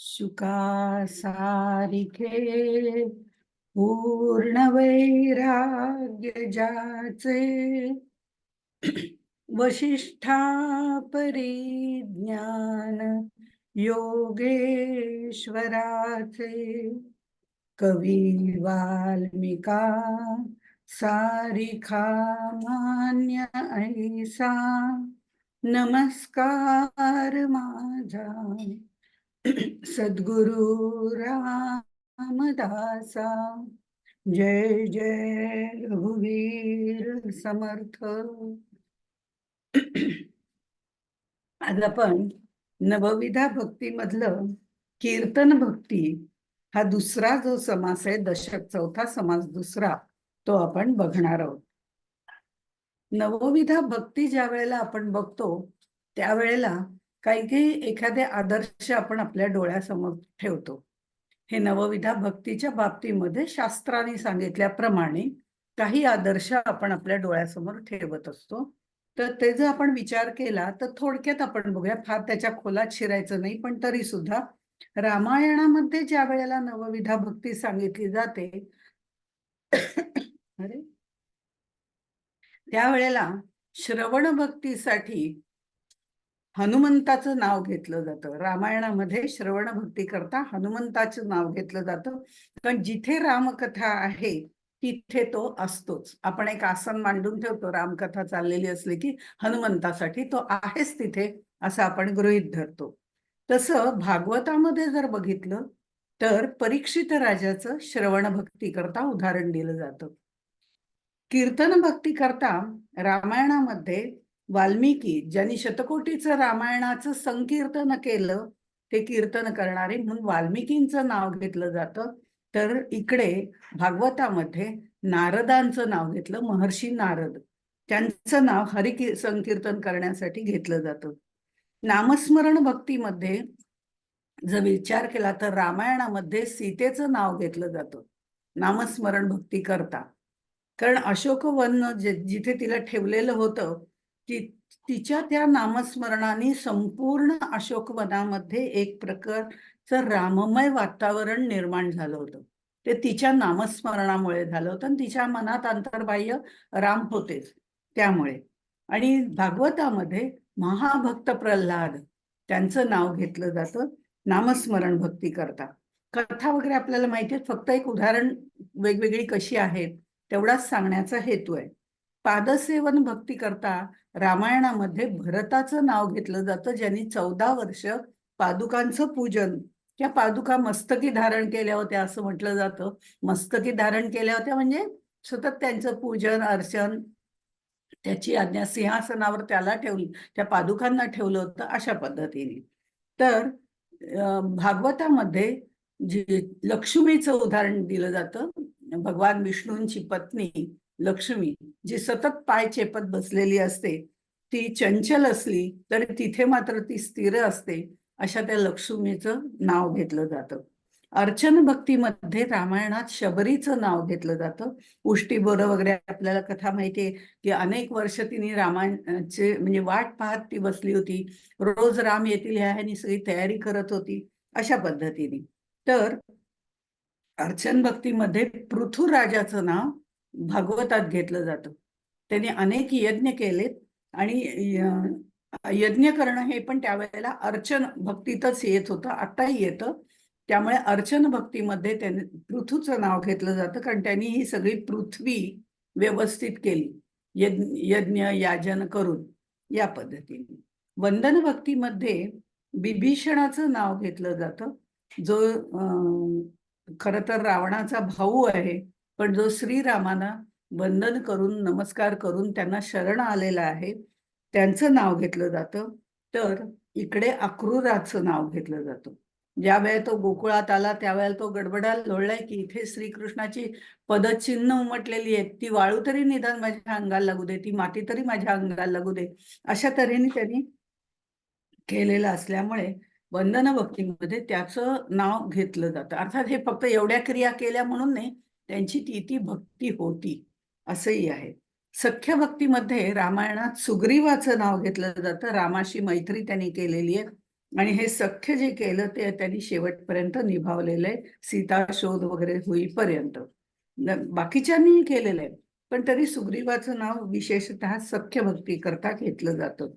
शुका सारिखे पूर्ण वैराग्य जाचे वशिष्ठा परिज्ञान योगेश्वराचे कवी वाल्मिका सारिखा मान्य ऐसा नमस्कार माझा सद्गुरु रामदासा. जय जय रघुवीर समर्थ. आज आपण नवविधा भक्तीमधलं कीर्तन भक्ती हा दुसरा जो समास आहे, दशक चौथा समास दुसरा, तो आपण बघणार आहोत. नवविधा भक्ती ज्या वेळेला आपण बघतो त्यावेळेला काही काही एखादे आदर्श आपण आपल्या डोळ्यासमोर ठेवतो. हे नवविधा भक्तीच्या बाबतीमध्ये शास्त्राने सांगितल्याप्रमाणे काही आदर्श आपण आपल्या डोळ्यासमोर ठेवत असतो. तर ते जर आपण विचार केला तर थोडक्यात आपण बघूया, फार त्याच्या खोलात शिरायचं नाही, पण तरी सुद्धा रामायणामध्ये ज्या वेळेला नवविधा भक्ती सांगितली जाते अरे त्यावेळेला श्रवण भक्तीसाठी हनुमंताचं नाव घेतलं जातं. रामायणामध्ये श्रवण भक्ती करता हनुमंताचं नाव घेतलं जातं, कारण जिथे रामकथा आहे तिथे तो असतोच. आपण एक आसन मांडून ठेवतो रामकथा चाललेली असली की, हनुमंतासाठी तो आहेच तिथे असं आपण गृहीत धरतो. तसं भागवतामध्ये जर बघितलं तर परीक्षित राजाचं श्रवण भक्ती करता उदाहरण दिलं जातं. कीर्तन भक्ती करता रामायणामध्ये वाल्मिकी ज्यांनी शतकोटीचं रामायणाचं संकीर्तन केलं, ते कीर्तन करणारे म्हणून वाल्मिकींचं नाव घेतलं जातं. तर इकडे भागवतामध्ये नारदांचं नाव घेतलं, महर्षी नारद त्यांचं नाव हरी संकीर्तन करण्यासाठी घेतलं जातं. नामस्मरण भक्तीमध्ये जर विचार केला तर रामायणामध्ये सीतेचं नाव घेतलं जातं नामस्मरण भक्ती करता, कारण अशोकवन जिथे तिला ठेवलेलं होतं तिच्या त्या नामस्मरणाने संपूर्ण अशोकवनामध्ये एक प्रकारचं राममय वातावरण निर्माण झालं होतं. ते तिच्या नामस्मरणामुळे झालं होतं आणि तिच्या मनात अंतर्बाह्य राम होतेच त्यामुळे. आणि भागवतामध्ये महाभक्त प्रल्हाद त्यांचं नाव घेतलं जातं नामस्मरण भक्ती करता. कथा वगैरे आपल्याला माहिती आहे, फक्त एक उदाहरण वेगवेगळी कशी आहेत तेवढाच सांगण्याचा हेतू आहे. पादसेवन भक्ती करता रामायणामध्ये भरताचं नाव घेतलं जातं, ज्यांनी 14 वर्ष पादुकांचं पूजन, त्या पादुका मस्तकी धारण केल्या होत्या असं म्हटलं जातं. मस्तकी धारण केल्या होत्या म्हणजे सतत त्यांचं पूजन अर्चन, त्याची आज्ञा सिंहासनावर त्याला ठेवली, त्या पादुकांना ठेवलं होतं अशा पद्धतीने. तर भागवतामध्ये जे लक्ष्मीचं उदाहरण दिलं जातं, भगवान विष्णूंची पत्नी लक्ष्मी जी सतत पाय चेपत बसलेली असते, ती चंचल असली तरी तिथे मात्र ती स्थिर असते, अशा त्या लक्ष्मीचं नाव घेतलं जातं. अर्चन भक्तीमध्ये रामायणात शबरीचं नाव घेतलं जातं. उष्टी बोरं वगैरे आपल्याला कथा माहितीये की अनेक वर्ष तिने रामायणाचे म्हणजे वाट पाहत ती बसली होती, रोज राम येतील ह्यानी सगळी तयारी करत होती अशा पद्धतीने. तर अर्चन भक्तीमध्ये पृथुराजाचं नाव भागवतात घेतलं जातं. त्यांनी अनेक यज्ञ केलेत आणि यज्ञ करणं हे पण त्यावेळेला अर्चन भक्तीतच येत होतं, आताही येतं. त्यामुळे अर्चन भक्तीमध्ये त्यांनी पृथूचं नाव घेतलं जातं, कारण त्यांनी ही सगळी पृथ्वी व्यवस्थित केली यज्ञ याजन करून या पद्धतीने. वंदन भक्तीमध्ये बिभीषणाचं नाव घेतलं जातं, जो खरं तर रावणाचा भाऊ आहे, पण जो श्रीरामांना वंदन करून नमस्कार करून त्यांना शरण आलेला आहे, त्यांचं नाव घेतलं जातं. तर इकडे अक्रूराचं नाव घेतलं जातं. ज्या वेळेला तो गोकुळात आला त्यावेळेला तो गडबडाला लोळलाय की इथे श्रीकृष्णाची पदचिन्ह उमटलेली आहेत, ती वाळू तरी निदान माझ्या अंगाला लागू दे, ती माती तरी माझ्या अंगाला लागू दे, अशा तऱ्हेने त्यांनी केलेलं असल्यामुळे वंदन भक्तीमध्ये त्याचं नाव घेतलं जातं. अर्थात हे फक्त एवढ्या क्रिया केल्या म्हणून नाही, त्यांची ती भक्ती होती असंही आहे. सख्य भक्तीमध्ये रामायणात सुग्रीवाचं नाव घेतलं जातं. रामाशी मैत्री त्यांनी केलेली आहे. आणि हे सख्य जे केलं ते त्यांनी शेवटपर्यंत निभावलेलं आहे, सीता शोध वगैरे होईपर्यंत. बाकीच्यांनी केलेलं आहे, पण तरी सुग्रीवाचं नाव विशेषतः सख्य भक्ती करता घेतलं जातं.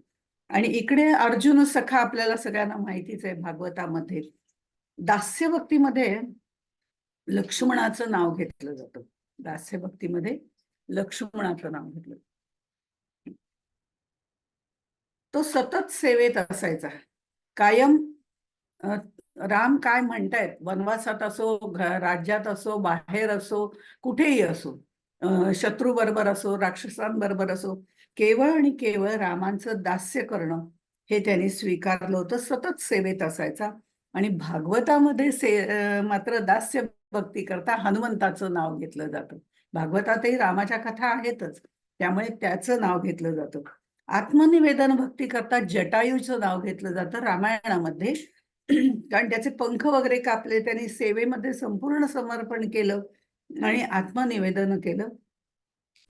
आणि इकडे अर्जुन सखा आपल्याला सगळ्यांना माहितीच आहे भागवतामध्ये. दास्य भक्तीमध्ये लक्ष्मणाचं नाव घेतलं जातं. दास्य भक्तीमध्ये लक्ष्मणाचं नाव घेतलं. तो सतत सेवेत असायचा कायम. अ, राम काय म्हणतायत, वनवासात असो, राज्यात असो, बाहेर असो, कुठेही असो, शत्रू बरोबर असो, राक्षसांबरोबर असो, केवळ आणि केवळ रामांचं दास्य करणं हे त्यांनी स्वीकारलं होतं. सतत सेवेत असायचा. आणि भागवतामध्ये मात्र दास्य भक्ती करता हनुमंताचं नाव घेतलं जातं. भागवतातही रामाच्या कथा आहेतच, त्यामुळे त्याचं नाव घेतलं जातं. आत्मनिवेदन भक्ती करता जटायूचं नाव घेतलं जातं रामायणामध्ये. कारण त्याचे पंख वगैरे कापले, त्यांनी सेवेमध्ये संपूर्ण समर्पण केलं आणि आत्मनिवेदन केलं.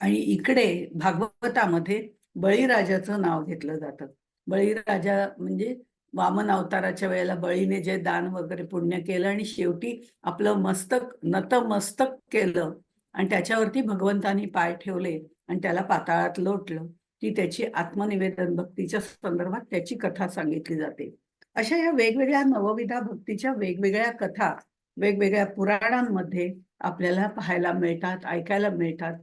आणि इकडे भागवतामध्ये बळीराजाचं नाव घेतलं जातं. बळीराजा म्हणजे वामन अवताराच्या वेळेला बळीने जे दान वगैरे पुण्य केलं आणि शेवटी आपलं मस्तक नतमस्तक केलं आणि त्याच्यावरती भगवंतानी पाय ठेवले आणि त्याला पाताळात लोटलं, ती त्याची आत्मनिवेदन भक्तीच्या संदर्भात त्याची कथा सांगितली जाते. अशा या वेगवेगळ्या नवविधा भक्तीच्या वेगवेगळ्या कथा वेगवेगळ्या पुराणांमध्ये आपल्याला पाहायला मिळतात, ऐकायला मिळतात.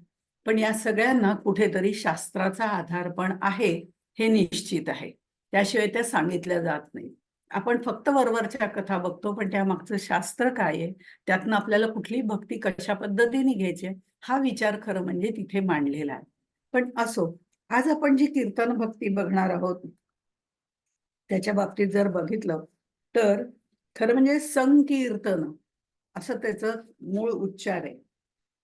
पण या सगळ्यांना कुठेतरी शास्त्राचा आधार पण आहे, हे निश्चित आहे. त्याशिवाय त्या सांगितल्या जात नाही. आपण फक्त वरवरच्या कथा बघतो, पण त्यामागचं शास्त्र काय आहे, त्यातनं आपल्याला कुठली भक्ती कशा पद्धतीने घ्यायची हा विचार खरं म्हणजे तिथे मांडलेला आहे. पण असो, आज आपण जी कीर्तन भक्ती बघणार आहोत, त्याच्या बाबतीत जर बघितलं तर खरं म्हणजे संकीर्तन असं त्याचं मूळ उच्चार आहे.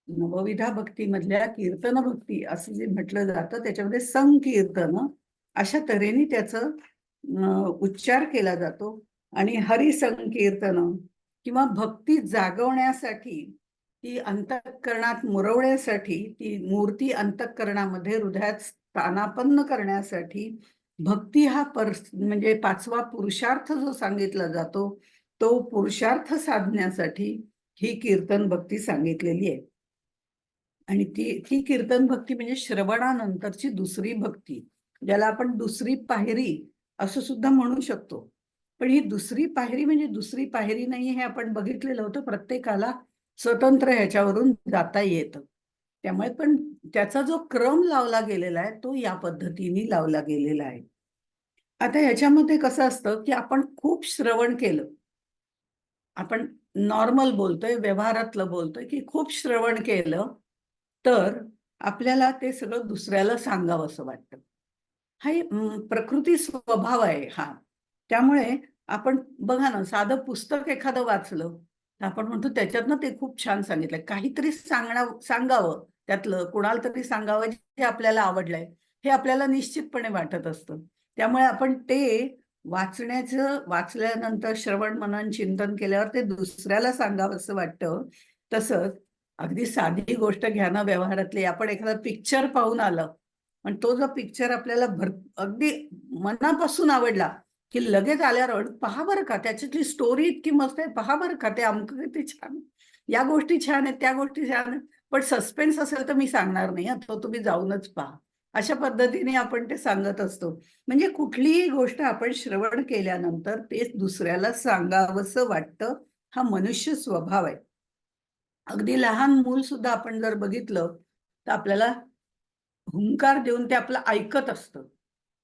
नवविधा भक्तीमधल्या कीर्तन भक्ती असं जे म्हटलं जातं त्याच्यामध्ये संकीर्तन अशा तऱ्हेने त्याचं उच्चार केला जातो. आणि हरिसंकीर्तन किंवा भक्ती जागवण्यासाठी, ती अंतःकरणात मुरवण्यासाठी, ती मूर्ती अंतःकरणामध्ये हृदयात स्थानापन्न करण्यासाठी भक्ती हा म्हणजे पाचवा पुरुषार्थ जो सांगितला जातो, तो पुरुषार्थ साधण्यासाठी ही कीर्तन भक्ती सांगितलेली आहे. आणि ती ती कीर्तन भक्ती म्हणजे श्रवणानंतरची दुसरी भक्ती, ज्याला आपण दुसरी पायरी असं सुद्धा म्हणू शकतो. पण ही दुसरी पायरी म्हणजे दुसरी पायरी नाही, हे आपण बघितलेलं होतं. प्रत्येकाला स्वतंत्र ह्याच्यावरून जाता येतं. त्यामुळे पण त्याचा जो क्रम लावला गेलेला आहे तो या पद्धतीने लावला गेलेला आहे. आता ह्याच्यामध्ये कसं असतं की आपण खूप श्रवण केलं, आपण नॉर्मल बोलतोय, व्यवहारातलं बोलतोय की खूप श्रवण केलं तर आपल्याला ते सगळं दुसऱ्याला सांगावंसं वाटतं. हा एक प्रकृती स्वभाव आहे हा. त्यामुळे आपण बघा ना, साधं पुस्तक एखादं वाचलं तर आपण म्हणतो त्याच्यातनं ते खूप छान सांगितलंय. काहीतरी सांगावं त्यातलं, कोणाला तरी सांगावं जे आपल्याला आवडलंय, हे आपल्याला निश्चितपणे वाटत असतं. त्यामुळे आपण ते वाचल्यानंतर श्रवण मनन चिंतन केल्यावर ते दुसऱ्याला सांगावंसं वाटतं. तसंच अगदी साधी गोष्ट घ्या ना व्यवहारातली, आपण एखादा पिक्चर पाहून आलं आणि तो जो पिक्चर आपल्याला अगदी मनापासून आवडला की लगेच आल्यावर पहा बरं का त्याच्यातली स्टोरी इतकी मस्त आहे, पहा बरं का ते अमकं किती छान, या गोष्टी छान आहेत, त्या गोष्टी छान आहेत. पण सस्पेन्स असेल तर मी सांगणार नाही, तो तुम्ही जाऊनच पहा. अशा पद्धतीने आपण ते सांगत असतो. म्हणजे कुठलीही गोष्ट आपण श्रवण केल्यानंतर ते दुसऱ्याला सांगावंसं वाटतं, हा मनुष्य स्वभाव आहे. अगदी लहान मूल सुद्धा आपण जर बघितलं तर आपल्याला हुंकार देऊन ते आपलं ऐकत असतं.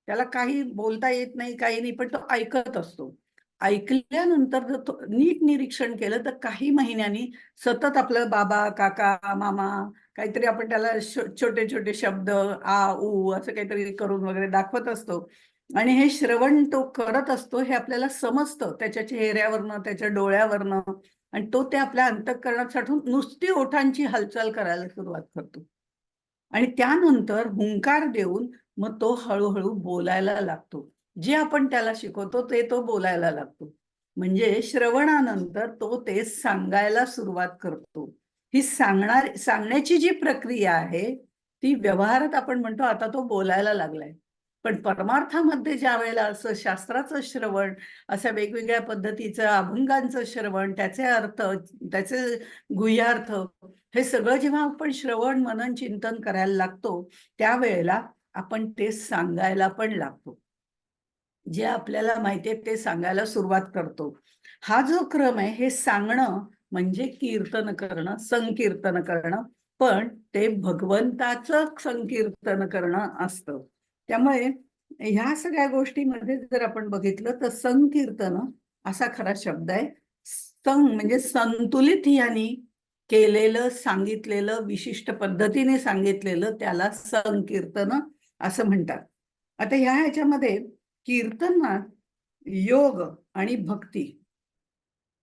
त्याला काही बोलता येत नाही, काही नाही, पण तो ऐकत असतो. ऐकल्यानंतर जर तो नीट निरीक्षण केलं तर काही महिन्यांनी सतत आपलं बाबा, काका, मामा काहीतरी आपण त्याला छोटे-छोटे शब्द आ, ऊ असं काहीतरी करून वगैरे दाखवत असतो. आणि हे श्रवण तो करत असतो हे आपल्याला समजतं त्याच्या चेहऱ्यावरनं, त्याच्या डोळ्यावरनं. आणि तो ते आपल्या अंतःकरणात साठवून नुसती ओठांची हालचाल करायला सुरुवात करतो. आणि त्यानंतर हुंकार देऊन मग तो हळूहळू बोलायला लागतो. जे आपण त्याला शिकवतो ते तो बोलायला लागतो. म्हणजे श्रवणानंतर तो ते सांगायला सुरुवात करतो. ही सांगण्याची जी प्रक्रिया आहे ती व्यवहारात आपण म्हणतो आता तो बोलायला लागलाय. पण परमार्थामध्ये ज्या वेळेला असं शास्त्राचं श्रवण, अशा वेगवेगळ्या पद्धतीचं अभंगांचं श्रवण, त्याचे अर्थ, त्याचे गुह्यार्थ, हे सगळं जेव्हा आपण श्रवण मनन चिंतन करायला लागतो, त्यावेळेला आपण ते सांगायला पण लागतो. जे आपल्याला माहितीये ते सांगायला सुरुवात करतो. हा जो क्रम आहे, हे सांगणं म्हणजे कीर्तन करणं, संकीर्तन करणं, पण ते भगवंताचं संकीर्तन करणं असतं. त्यामुळे ह्या सगळ्या गोष्टीमध्ये जर आपण बघितलं तर संकीर्तन असा खरा शब्द आहे. म्हणजे संतुलित यांनी केलेलं, सांगितलेलं, विशिष्ट पद्धतीने सांगितलेलं त्याला संकीर्तन असं म्हणतात. आता ह्याच्यामध्ये कीर्तनात योग आणि भक्ती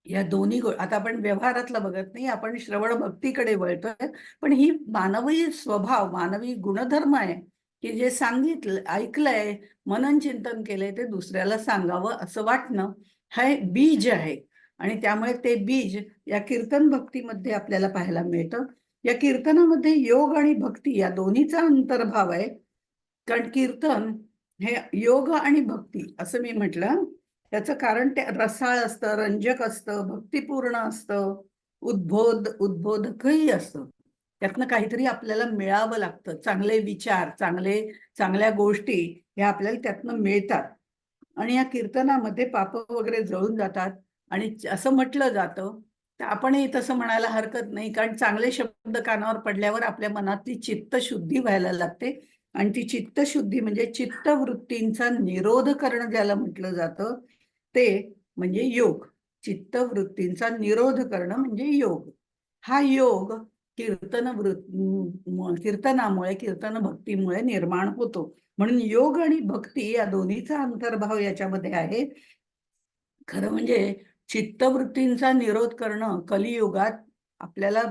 या दोन्ही आता आपण व्यवहारातलं बघत नाही, आपण श्रवण भक्तीकडे वळतोय. पण ही मानवी स्वभाव, मानवी गुणधर्म आहे की जे सांगितलं, ऐकलंय, मनन चिंतन केलंय ते दुसऱ्याला सांगावं असं वाटणं, हे बीज आहे. आणि त्यामुळे ते बीज या कीर्तन भक्तीमध्ये आपल्याला पाहायला मिळतं. या कीर्तनामध्ये योग आणि भक्ती या दोन्हीचा अंतर्भाव आहे. कारण कीर्तन हे योग आणि भक्ती असं मी म्हटलं, त्याचं कारण ते रसाळ असतं, रंजक असतं, भक्तिपूर्ण असतं, उद्बोधकही असतं. त्यातनं काहीतरी आपल्याला मिळावं लागतं. चांगले विचार, चांगल्या गोष्टी ह्या आपल्याला त्यातनं मिळतात. आणि या कीर्तनामध्ये पाप वगैरे जळून जातात. आणि असं म्हटलं जातं, तर आपणही तसं म्हणायला हरकत नाही, कारण चांगले शब्द कानावर पडल्यावर आपल्या मनातली चित्तशुद्धी व्हायला लागते. आणि ती चित्तशुद्धी म्हणजे चित्तवृत्तींचा निरोध करणं ज्याला म्हटलं जातं, ते म्हणजे योग. चित्तवृत्तींचा निरोध करणं म्हणजे योग. हा योग कीर्तनामुळे, कीर्तन भक्तीमुळे निर्माण होतो. म्हणून योग आणि भक्ती या दोन्हीचा अंतर्भाव याच्यामध्ये आहे. खरं म्हणजे चित्तवृत्तींचा निरोध करणं कलियुगात आपल्याला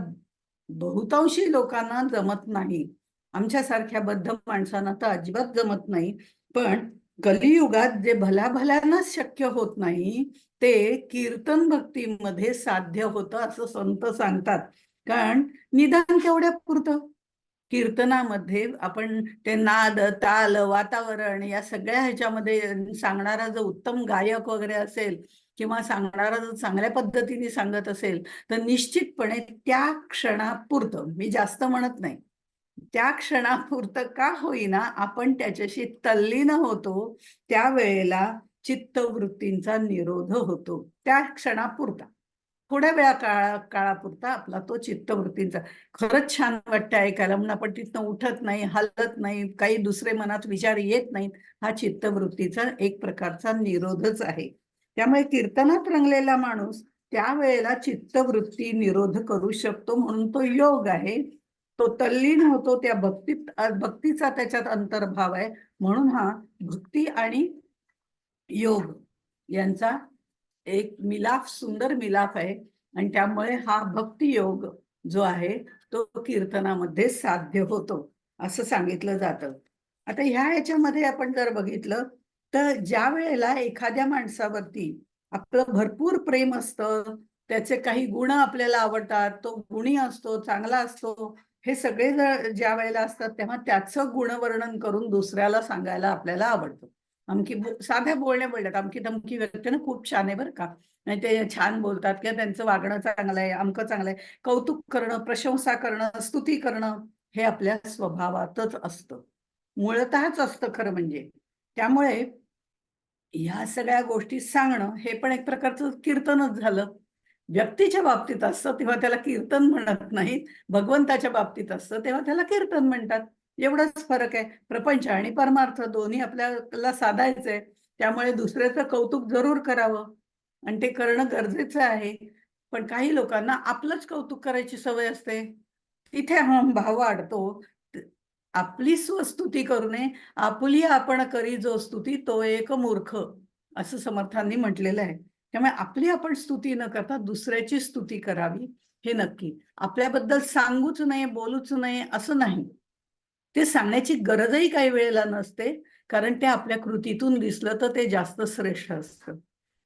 बहुतांशी लोकांना जमत नाही. आमच्यासारख्या बद्ध माणसांना तर अजिबात जमत नाही. पण कलियुगात जे भल्याभल्यांनाच शक्य होत नाही, ते कीर्तन भक्तीमध्ये साध्य होतं असं संत सांगतात. कारण निदान तेवढ्या पुरतं कीर्तनामध्ये आपण ते नाद, ताल, वातावरण या सगळ्या ह्याच्यामध्ये सांगणारा जो उत्तम गायक वगैरे असेल किंवा सांगणारा जर चांगल्या पद्धतीने सांगत असेल, तर निश्चितपणे त्या क्षणापुरतं, मी जास्त म्हणत नाही, त्या क्षणापुरतं का होईना आपण त्याच्याशी तल्लीन होतो. त्यावेळेला चित्तवृत्तींचा निरोध होतो. त्या क्षणापुरता, थोड्या काळापुरता आपला तो चित्तवृत्तींचा, खरंच छान वाटतं ऐकायला म्हणून आपण तिथनं उठत नाही, हलत नाही, काही दुसरे मनात विचार येत नाहीत. हा चित्तवृत्तीचा एक प्रकारचा निरोधच आहे. त्यामुळे कीर्तनात रंगलेला माणूस त्यावेळेला चित्तवृत्ती निरोध करू शकतो, म्हणून तो योग आहे. तो तल्लीन होतो त्या भक्तीचा त्याच्यात अंतर्भाव आहे. म्हणून हा भक्ती आणि योग यांचा एक मिलाफ, सुंदर मिलाफ आहे. आणि त्यामुळे हा भक्ती योग जो आहे तो कीर्तनामध्ये साध्य होतो असं सांगितलं जातं. आता ह्याच्यामध्ये आपण जर बघितलं तर ज्या वेळेला एखाद्या माणसावरती आपलं भरपूर प्रेम असतं, त्याचे काही गुण आपल्याला आवडतात, तो गुणी असतो, चांगला असतो, हे सगळे जर ज्या वेळेला असतात तेव्हा त्याचं गुणवर्णन करून दुसऱ्याला सांगायला आपल्याला आवडतं. साध्या बोलण्यात अमकी धमकी व्यक्ती ना खूप छान आहे बरं का, नाही ते छान बोलतात किंवा त्यांचं वागणं चांगलं आहे, अमकं चांगलं आहे, कौतुक करणं, प्रशंसा करणं, स्तुती करणं हे आपल्या स्वभावातच असतं, मूळतःच असतं खरं म्हणजे. त्यामुळे ह्या सगळ्या गोष्टी सांगणं हे पण एक प्रकारचं कीर्तनच झालं. व्यक्तीच्या बाबतीत असतं तेव्हा त्याला कीर्तन म्हणत नाहीत, भगवंताच्या बाबतीत असतं तेव्हा त्याला कीर्तन म्हणतात. एवढाच फरक आहे. प्रपंच आणि परमार्थ दोन्ही आपल्याला साधायचंय. त्यामुळे दुसऱ्याचं कौतुक जरूर करावं आणि ते करणं गरजेचं आहे. पण काही लोकांना आपलंच कौतुक करायची सवय असते. तिथे भाव वाढतो. आपली स्वस्तुती करू नये, आपुली आपण करी जो स्तुती तो एक मूर्ख, असं समर्थांनी म्हटलेलं आहे. त्यामुळे आपली आपण स्तुती न करता दुसऱ्याची स्तुती करावी हे नक्की. आपल्याबद्दल सांगूच नये, बोलूच नये असं नाही. ते सांगण्याची गरजही काही वेळेला नसते, कारण ते आपल्या कृतीतून दिसलं तर ते जास्त श्रेष्ठ असतं.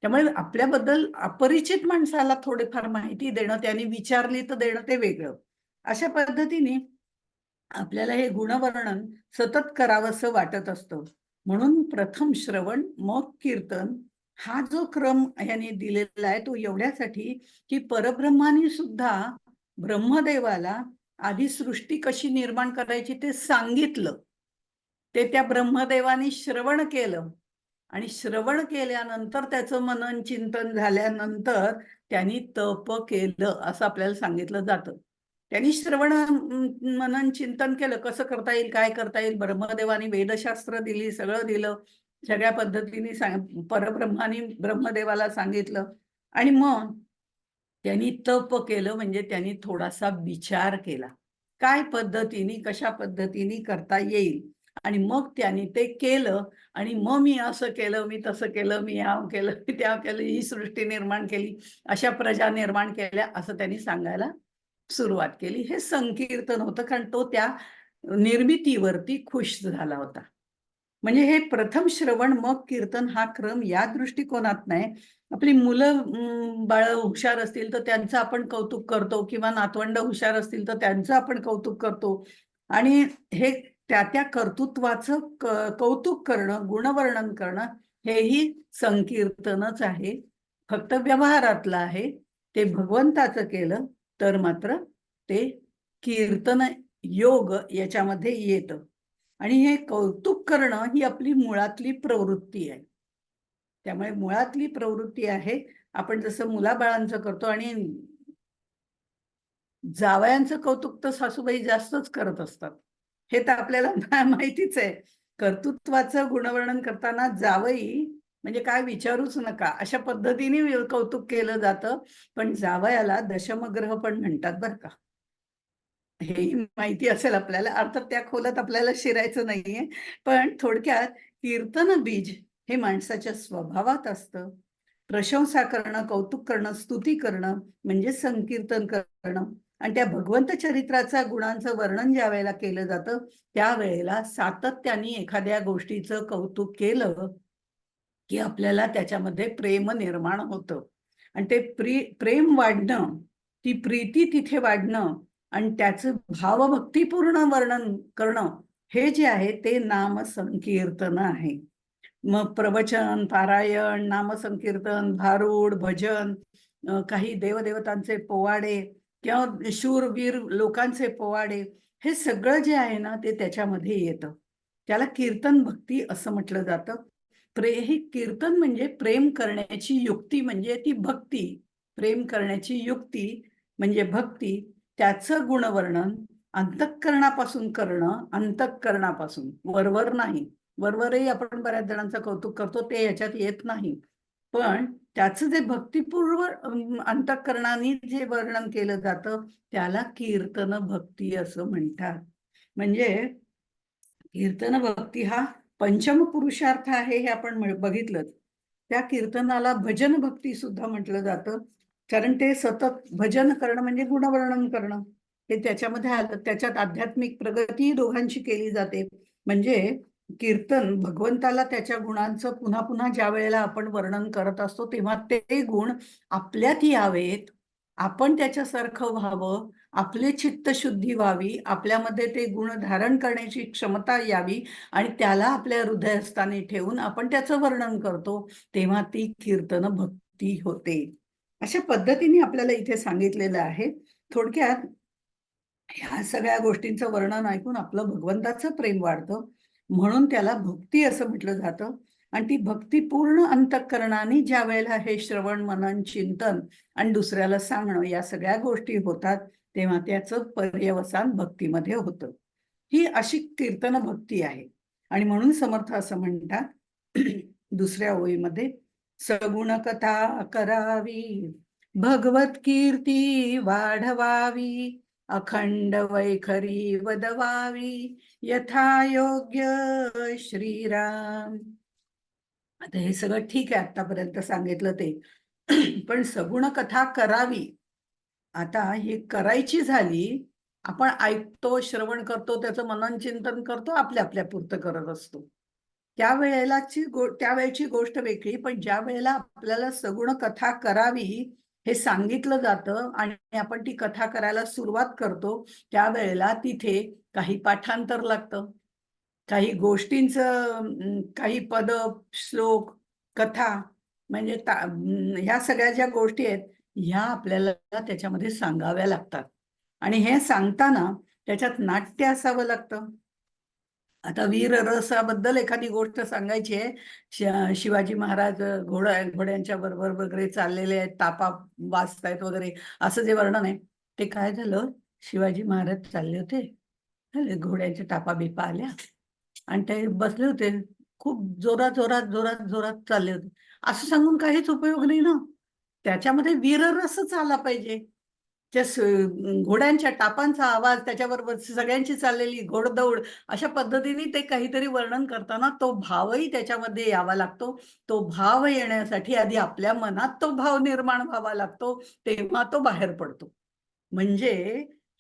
त्यामुळे आपल्याबद्दल अपरिचित माणसाला थोडीफार माहिती देणं, त्यांनी विचारली तर देणं ते वेगळं. अशा पद्धतीने आपल्याला हे गुणवर्णन सतत करावंसं वाटत असतं. म्हणून प्रथम श्रवण मग कीर्तन हा जो क्रम यांनी दिलेला आहे तो एवढ्यासाठी की परब्रह्माने सुद्धा ब्रह्मदेवाला आधी सृष्टी कशी निर्माण करायची ते सांगितलं. ते त्या ब्रह्मदेवाने श्रवण केलं आणि श्रवण केल्यानंतर त्याचं मनन चिंतन झाल्यानंतर त्यांनी तप केलं असं आपल्याला सांगितलं जातं. त्यांनी श्रवण मनन चिंतन केलं, कसं करता येईल, काय करता येईल. ब्रह्मदेवानी वेदशास्त्र दिली, सगळं दिलं, सगळ्या पद्धतीने परब्रह्माने ब्रह्मदेवाला सांगितलं आणि मग त्यांनी तप केलं. म्हणजे त्यांनी थोडासा विचार केला, काय पद्धतीने कशा पद्धतीने करता येईल. आणि मग त्यांनी ते केलं आणि मग मी असं केलं, मी तसं केलं, मी ह्याव केलं, मी त्याव केलं, ही सृष्टी निर्माण केली, अशा प्रजा निर्माण केल्या, असं त्यांनी सांगायला सुरुवात केली. हे संकीर्तन होतं, कारण तो त्या निर्मितीवरती खुश झाला होता. म्हणजे हे प्रथम श्रवण मग कीर्तन हा क्रम या दृष्टिकोनात नाही. आपली मुलं बाळ हुशार असतील तर त्यांचं आपण कौतुक करतो, किंवा नातवंड हुशार असतील तर त्यांचं आपण कौतुक करतो. आणि हे त्या त्या कर्तृत्वाचं कौतुक करणं, गुणवर्णन करणं हेही संकीर्तनच आहे. फक्त व्यवहारातलं आहे. ते भगवंताचं केलं तर मात्र ते कीर्तन योग याच्यामध्ये येतं. आणि हे कौतुक करणं ही आपली मुळातली प्रवृत्ती आहे. त्यामुळे मुळातली प्रवृत्ती आहे. आपण जसं मुलाबाळांचं करतो, आणि जावयांचं कौतुक तर सासूबाई जास्तच करत असतात, हे तर आपल्याला माहितीच आहे. कर्तृत्वाचं गुणवर्णन करताना जावई म्हणजे काय विचारूच नका, अशा पद्धतीने कौतुक केलं जातं. पण जावयाला दशमग्रह पण म्हणतात बरं का. हेही माहिती असेल आपल्याला, अर्थात त्या खोलात आपल्याला शिरायचं नाहीये. पण थोडक्यात कीर्तन बीज हे माणसाच्या स्वभावात असतं. प्रशंसा करणं, कौतुक करणं, स्तुती करणं म्हणजे संकीर्तन करणं. आणि त्या भगवंत चरित्राचा गुणांचं वर्णन ज्या वेळेला केलं जातं त्यावेळेला सातत्याने एखाद्या गोष्टीचं कौतुक केलं की आपल्याला त्याच्यामध्ये प्रेम निर्माण होतं. आणि ते प्रेम वाढणं, ती प्रीती तिथे वाढणं आणि त्याचं भावभक्तीपूर्ण वर्णन करणं, हे जे आहे ते नाम संकीर्तन आहे. मग प्रवचन, पारायण, नामसंकीर्तन, भारूड, भजन, काही देवदेवतांचे पोवाडे किंवा शूरवीर लोकांचे पोवाडे, हे सगळं जे आहे ना ते त्याच्यामध्ये येतं. त्याला कीर्तन भक्ती असं म्हटलं जातं. हे कीर्तन म्हणजे प्रेम करण्याची युक्ती, म्हणजे ती भक्ती. प्रेम करण्याची युक्ती म्हणजे भक्ती. त्याचं गुणवर्णन अंतःकरणापासून करणं, अंतःकरणापासून, वरवर नाही. वरवरही आपण बऱ्याच जणांचं कौतुक करतो, ते याच्यात येत नाही. पण त्याचं जे भक्तिपूर्व अंतःकरणाने जे वर्णन केलं जातं त्याला कीर्तन भक्ती असं म्हणतात. म्हणजे कीर्तन भक्ती हा पंचम पुरुषार्थ आहे हे आपण बघितलं. त्या कीर्तनाला भजन भक्ती सुद्धा म्हटलं जातं, कारण ते सतत भजन करणं म्हणजे गुणवर्णन करणं हे त्याच्यामध्ये आलं. त्याच्यात आध्यात्मिक प्रगती दोघांची केली जाते. म्हणजे कीर्तन भगवंताला त्याच्या गुणांचं पुन्हा पुन्हा ज्या वेळेला आपण वर्णन करत असतो तेव्हा ते गुण आपल्यात यावेत, आपण त्याच्यासारखं व्हावं, आपली चित्तशुद्धी व्हावी, आपल्यामध्ये ते गुण धारण करण्याची क्षमता यावी आणि त्याला आपल्या हृदयस्थानी ठेवून आपण त्याचं वर्णन करतो, तेव्हा ती कीर्तन भक्ती होते. अशा पद्धतीने आपल्याला इथे सांगितलेलं आहे. थोडक्यात ह्या सगळ्या गोष्टींचं वर्णन ऐकून आपलं भगवंताचं प्रेम वाढतं, म्हणून त्याला भक्ती असं म्हटलं जातं. आणि ती भक्ती पूर्ण अंतःकरणाने ज्या वेळेला हे श्रवण मनन चिंतन आणि दुसऱ्याला सांगणं या सगळ्या गोष्टी होतात तेव्हा त्याचं पर्यवसान भक्तीमध्ये होतं. ही अशी कीर्तन भक्ती आहे. आणि म्हणून समर्थ असं म्हणतात दुसऱ्या ओळीमध्ये, सगुण कथा करावी, भगवत कीर्ती वाढवावी, अखंड वैखरी वदवावी, यथा योग्य श्रीराम. आता हे सगळं ठीक आहे, आतापर्यंत सांगितलं ते. पण सगुण कथा करावी, आता हे करायची झाली. आपण ऐकतो, श्रवण करतो, त्याचं मनन चिंतन करतो, आपल्या आपल्या पुरतं करत असतो. त्यावेळेची गोष्ट वेगळी. पण ज्या वेळेला आपल्याला सगुण कथा करावी हे सांगितलं जातं आणि आपण ती कथा करायला सुरुवात करतो त्यावेळेला तिथे काही पाठांतर लागतं, काही गोष्टींचं काही पद, श्लोक, कथा म्हणजे ह्या सगळ्या ज्या गोष्टी आहेत ह्या आपल्याला त्याच्यामध्ये सांगाव्या लागतात. आणि हे सांगताना त्याच्यात नाट्य असावं लागतं. आता वीर रसाबद्दल एखादी गोष्ट सांगायची आहे, शिवाजी महाराज घोड्यांच्या बरोबर वगैरे चाललेले आहेत, तापा वाचतायत वगैरे, असं जे वर्णन आहे ते काय झालं, शिवाजी महाराज चालले होते, घोड्यांच्या टापा बिपा आल्या आणि ते बसले होते, खूप जोरात जोरात जोरात जोरात चालले होते, असं सांगून काहीच उपयोग नाही ना. त्याच्यामध्ये वीररसच आला पाहिजे. त्या घोड्यांच्या टापांचा आवाज, त्याच्याबरोबर सगळ्यांची चाललेली घोडदौड, अशा पद्धतीने ते काहीतरी वर्णन करताना तो भावही त्याच्यामध्ये यावा लागतो. तो भाव येण्यासाठी आधी आपल्या मनात तो भाव निर्माण व्हावा लागतो, तेव्हा तो बाहेर पडतो. म्हणजे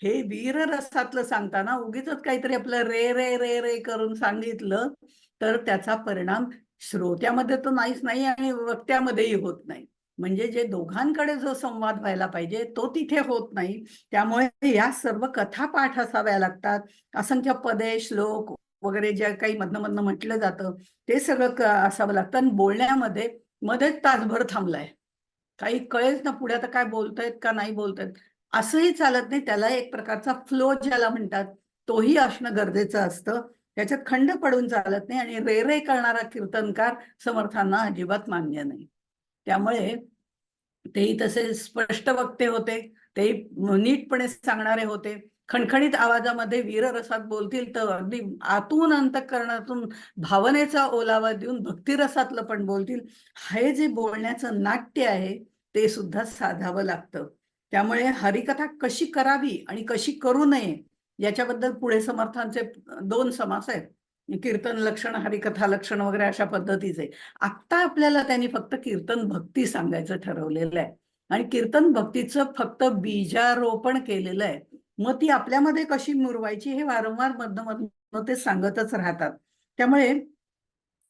हे वीररसातलं सांगताना उगीचच काहीतरी आपलं रे रे रे रे करून सांगितलं तर त्याचा परिणाम श्रोत्यामध्ये तर नाहीच नाही आणि वक्त्यामध्येही होत नाही. म्हणजे जे दोघांकडे जो संवाद व्हायला पाहिजे तो तिथे होत नाही. त्यामुळे या सर्व कथा पाठ असाव्या लागतात. असंख्य पदे, श्लोक वगैरे जे काही मधनं मधनं म्हटलं जातं ते सगळं असावं लागतं. आणि बोलण्यामध्ये मध्येच तासभर थांबलाय, काही कळेल ना पुढे आता काय बोलतायत का नाही बोलतायत, असंही चालत नाही. त्याला एक प्रकारचा फ्लो ज्याला म्हणतात तोही असणं गरजेचं असतं. त्याच्यात खंड पडून चालत नाही. आणि रे रे करणारा कीर्तनकार समर्थांना अजिबात मान्य नाही. त्यामुळे तेही तसे स्पष्ट वक्ते होते, तेही नीटपणे सांगणारे होते. खणखणीत आवाजामध्ये वीररसात बोलतील तर अगदी आतून अंतःकरणातून भावनेचा ओलावा देऊन भक्तिरसातलं पण बोलतील. हे जे बोलण्याचं नाट्य आहे ते सुद्धा साधावं लागतं. त्यामुळे हरिकथा कशी करावी आणि कशी करू नये याच्याबद्दल पुढे समर्थांचे 2 समास आहेत. कीर्तन लक्षण, हरिकथा लक्षण वगैरे अशा पद्धतीचे. आत्ता आपल्याला त्यांनी फक्त कीर्तन भक्ती सांगायचं ठरवलेलं आहे आणि कीर्तन भक्तीचं फक्त बीजारोपण केलेलं आहे. मग ती आपल्यामध्ये कशी मुरवायची हे वारंवार मधनं मधनं ते सांगतच राहतात. त्यामुळे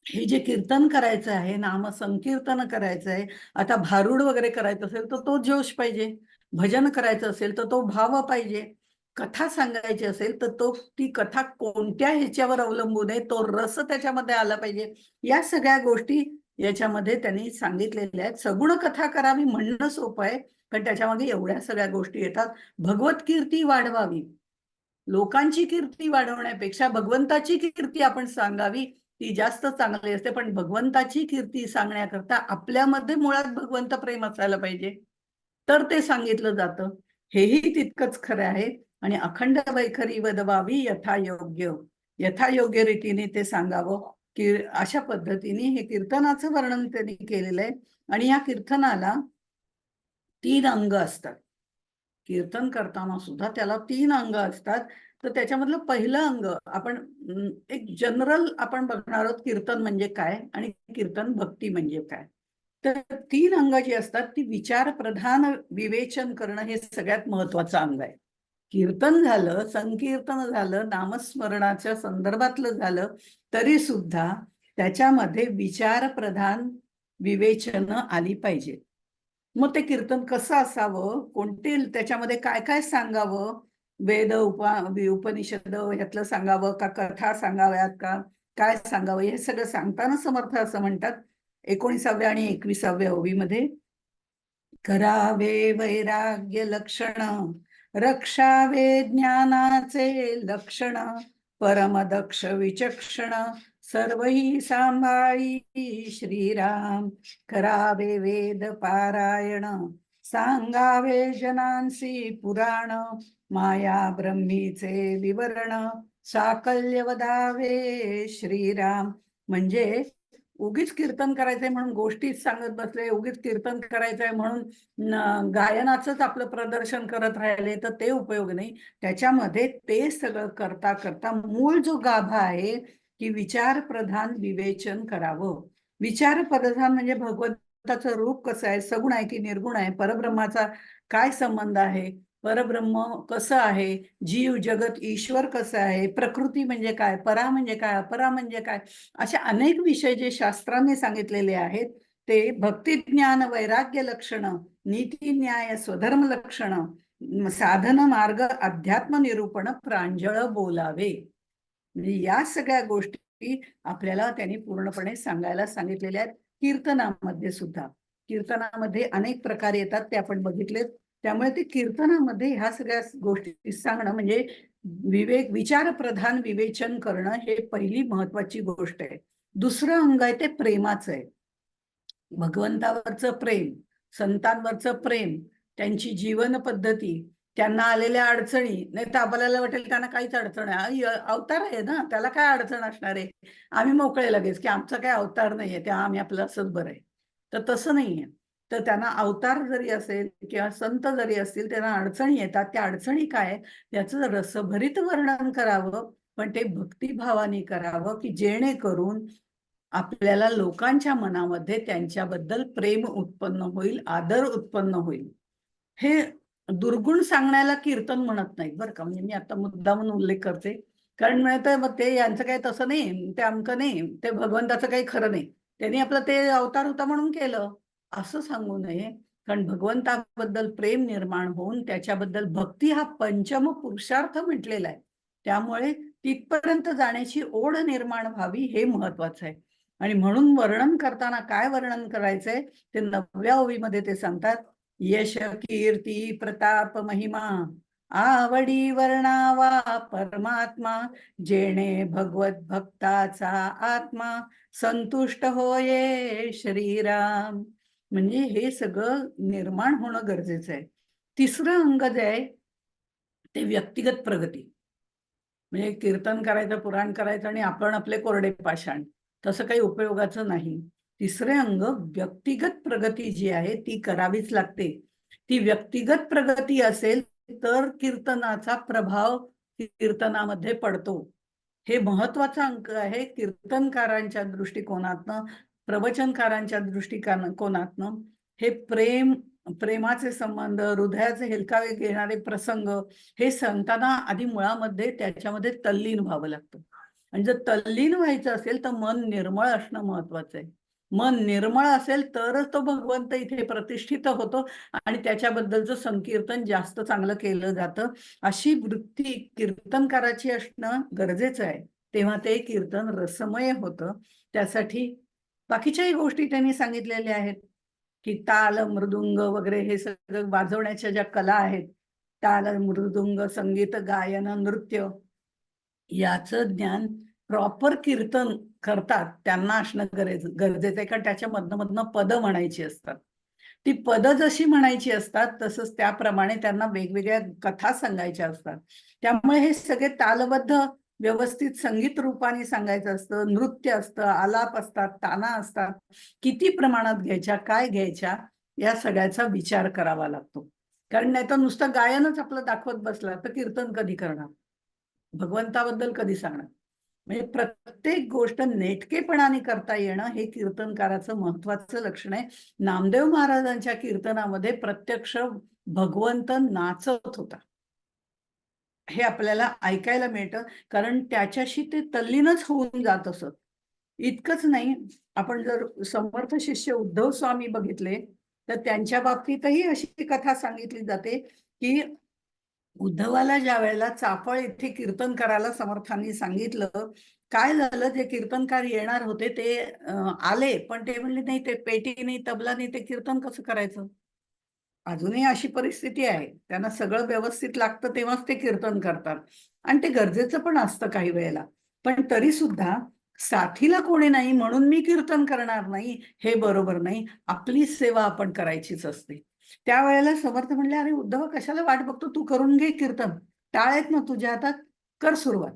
हे जे कीर्तन करायचं आहे, नाम संकीर्तन करायचं आहे, आता भारुड वगैरे करायचं असेल तर तो जोश पाहिजे, भजन करायचं असेल तर तो भाव पाहिजे, कथा सांगायची असेल तर ती कथा कोणत्या ह्याच्यावर अवलंबून आहे तो रस त्याच्यामध्ये आला पाहिजे. या सगळ्या गोष्टी याच्यामध्ये त्यांनी सांगितलेल्या आहेत. सगुण कथा करावी म्हणणं सोपं आहे, पण त्याच्यामागे एवढ्या सगळ्या गोष्टी येतात. भगवत कीर्ती वाढवावी, लोकांची कीर्ती वाढवण्यापेक्षा भगवंताची कीर्ती आपण सांगावी, ती जास्त चांगली असते. पण भगवंताची कीर्ती सांगण्याकरता आपल्यामध्ये मुळात भगवंत प्रेम असायला पाहिजे, तर ते सांगितलं जातं. हेही तितकंच खरं आहे. आणि अखंड वैखरी वदवावी यथायोग्य, यथायोग्य रीतीने ते सांगावं, की अशा पद्धतीने हे कीर्तनाचं वर्णन त्यांनी केलेलं आहे. आणि या कीर्तनाला 3 अंग असतात. कीर्तन करताना सुद्धा त्याला 3 अंग असतात. तर त्याच्यामधलं पहिलं अंग आपण एक जनरल आपण बघणार आहोत, कीर्तन म्हणजे काय आणि कीर्तन भक्ती म्हणजे काय. तर 3 अंग जी असतात ती विचारप्रधान विवेचन करणं हे सगळ्यात महत्वाचं अंग आहे. कीर्तन झालं, संकीर्तन झालं, नामस्मरणाच्या संदर्भातलं झालं तरी सुद्धा त्याच्यामध्ये विचारप्रधान विवेचन आली पाहिजे. मग ते कीर्तन कसं असावं, कोणते त्याच्यामध्ये काय काय सांगावं, वेद उपनिषद ह्यातलं सांगावं का कथा सांगाव्यात का काय सांगावं, हे सगळं सांगताना समर्थ असं म्हणतात 19व्या आणि 21व्या ओवीमध्ये, करावे वैराग्य लक्षण, रक्षावे ज्ञानाचे लक्षण, परमदक्ष विचक्षण, सर्वही सांभाळी श्रीराम, करावे वेद पारायण, सांगावे जनांसी पुराण, माया ब्रह्मीचे विवरण, साकल्य वदावे श्रीराम. म्हणजे उगीच कीर्तन करायचंय म्हणून गोष्टीच सांगत बसले, उगीच कीर्तन करायचंय म्हणून गायनाचंच आपलं प्रदर्शन करत राहिले तर ते उपयोग नाही. त्याच्यामध्ये ते सगळं करता करता मूळ जो गाभा आहे की विचारप्रधान विवेचन करावं. विचारप्रधान म्हणजे भगवंताचं रूप कसं आहे, सगुण आहे की निर्गुण आहे, परब्रह्माचा काय संबंध आहे, परब्रह्म कसं आहे, जीव जगत ईश्वर कसं आहे, प्रकृती म्हणजे काय, परा म्हणजे काय, अपरा म्हणजे काय, असे अनेक विषय जे शास्त्रांनी सांगितलेले आहेत ते भक्ती ज्ञान वैराग्य लक्षण, नीती न्याय स्वधर्म लक्षण, साधन मार्ग अध्यात्म निरूपण प्रांजळ बोलावे. म्हणजे या सगळ्या गोष्टी आपल्याला त्यांनी पूर्णपणे सांगायला सांगितलेल्या आहेत. कीर्तनामध्ये सुद्धा, कीर्तनामध्ये अनेक प्रकार येतात ते आपण बघितलेत. त्यामुळे ते कीर्तनामध्ये ह्या सगळ्या गोष्टी सांगणं म्हणजे विचारप्रधान विवेचन करणं हे पहिली महत्वाची गोष्ट आहे. दुसरं अंग आहे ते प्रेमाचं आहे. भगवंतावरचं प्रेम, संतांवरचं प्रेम, त्यांची जीवन पद्धती, त्यांना आलेल्या अडचणी. नाही तर आपल्याला वाटेल त्यांना काहीच अडचण आहे, अवतार आहे ना, त्याला काय अडचण असणार आहे, आम्ही मोकळे लगेच की आमचा काय अवतार नाहीये, त्या आम्ही आपलं असंच बरं आहे. तर तसं नाहीये. तर त्यांना अवतार जरी असेल किंवा संत जरी असतील, त्यांना अडचणी येतात. त्या अडचणी काय, त्याचं रसभरीत वर्णन करावं, पण ते भक्तिभावाने करावं, की जेणेकरून आपल्याला लोकांच्या मनामध्ये त्यांच्याबद्दल प्रेम उत्पन्न होईल, आदर उत्पन्न होईल. हे दुर्गुण सांगण्याला कीर्तन म्हणत नाहीत बरं का. म्हणजे मी आता मुद्दामून उल्लेख करते, कारण मिळतंय मग ते यांचं काही तसं नाही, ते अमकं नाही, ते भगवंताचं काही खरं नाही, त्यांनी आपलं ते अवतार होता म्हणून केलं, असं सांगू नये. कारण भगवंताबद्दल प्रेम निर्माण होऊन त्याच्याबद्दल भक्ती हा पंचम पुरुषार्थ म्हटलेला आहे. त्यामुळे तिथपर्यंत जाण्याची ओढ निर्माण व्हावी हे महत्वाचं आहे. आणि म्हणून वर्णन करताना काय वर्णन करायचंय ते 9व्या ओवीमध्ये ते सांगतात. यश कीर्ती प्रताप महिमा आवडी वर्णावा परमात्मा, जेणे भगवत भक्ताचा आत्मा संतुष्ट होये श्रीराम. म्हणजे हे सगळं निर्माण होणं गरजेचं आहे. तिसरं अंग जे आहे ते व्यक्तिगत प्रगती. म्हणजे कीर्तन करायचं, पुराण करायचं आणि आपण आपले कोरडे पाषाण, तसं काही उपयोगाचं नाही. तिसरे अंग व्यक्तिगत प्रगती जी आहे ती करावीच लागते. ती व्यक्तिगत प्रगती असेल तर कीर्तनाचा प्रभाव कीर्तनामध्ये पडतो. हे महत्वाचा अंक आहे कीर्तनकारांच्या दृष्टिकोनातनं, प्रवचनकारांच्या दृष्टिकोनातनं. हे प्रेमाचे संबंध, हृदयाचे हेलकावे घेणारे प्रसंग, हे संतांना आधी मुळामध्ये त्याच्यामध्ये तल्लीन व्हावं लागतं. आणि जर तल्लीन व्हायचं असेल तर मन निर्मळ असणं महत्वाचं आहे. मन निर्मळ असेल तरच तो भगवंत इथे प्रतिष्ठित होतो आणि त्याच्याबद्दलचं संकीर्तन जास्त चांगलं केलं जातं. अशी वृत्ती कीर्तनकाराची असणं गरजेचं आहे. तेव्हा ते कीर्तन रसमय होतं. त्यासाठी बाकीच्याही गोष्टी त्यांनी सांगितलेल्या आहेत, की ताल, मृदुंग वगैरे हे सगळं वाजवण्याच्या ज्या कला आहेत, ताल, मृदुंग, संगीत, गायन, नृत्य, याचं ज्ञान प्रॉपर कीर्तन करतात त्यांना असणं गरजेचं आहे. कारण त्याच्या मधनं पद म्हणायची असतात. ती पद जशी म्हणायची असतात तसंच त्याप्रमाणे त्यांना वेगवेगळ्या कथा सांगायच्या असतात. त्यामुळे हे सगळे तालबद्ध व्यवस्थित संगीत रूपाने सांगायचं असतं, नृत्य असतं, आलाप असतात, ताना असतात. किती प्रमाणात घ्यायच्या, काय घ्यायच्या, या सगळ्याचा विचार करावा लागतो. कारण नाही तर नुसतं गायनच आपलं दाखवत बसला तर कीर्तन कधी करणार, भगवंताबद्दल कधी सांगणार. म्हणजे प्रत्येक गोष्ट नेटकेपणाने करता येणं हे कीर्तनकाराचं महत्वाचं लक्षण आहे. नामदेव महाराजांच्या कीर्तनामध्ये प्रत्यक्ष भगवंत नाचत होता, हे आपल्याला ऐकायला मिळतं. कारण त्याच्याशी ते तल्लीनच होऊन जात असत. इतकंच नाही, आपण जर समर्थ शिष्य उद्धव स्वामी बघितले तर त्यांच्या बाबतीतही अशी कथा सांगितली जाते, की उद्धवाला ज्या वेळेला चाफळ येथे कीर्तन करायला समर्थांनी सांगितलं, काय झालं, जे कीर्तनकार येणार होते ते आले, पण ते म्हणले नाही, ते पेटी नाही, तबला नाही, ते कीर्तन कसं करायचं. अजूनही अशी परिस्थिती आहे, त्यांना सगळं व्यवस्थित लागतं तेव्हाच ते कीर्तन करतात आणि ते गरजेचं पण असतं काही वेळेला. पण तरी सुद्धा साथीला कोणी नाही म्हणून मी कीर्तन करणार नाही, हे बरोबर नाही. आपली सेवा आपण करायचीच असते. त्यावेळेला समर्थ म्हणले, अरे उद्धव, कशाला वाट बघतो, तू करून घे कीर्तन, टाळ आहेत ना तुझ्या हातात, कर सुरुवात.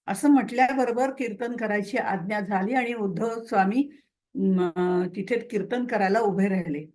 असं म्हटल्याबरोबर कीर्तन करायची आज्ञा झाली आणि उद्धव स्वामी तिथे कीर्तन करायला उभे राहिले.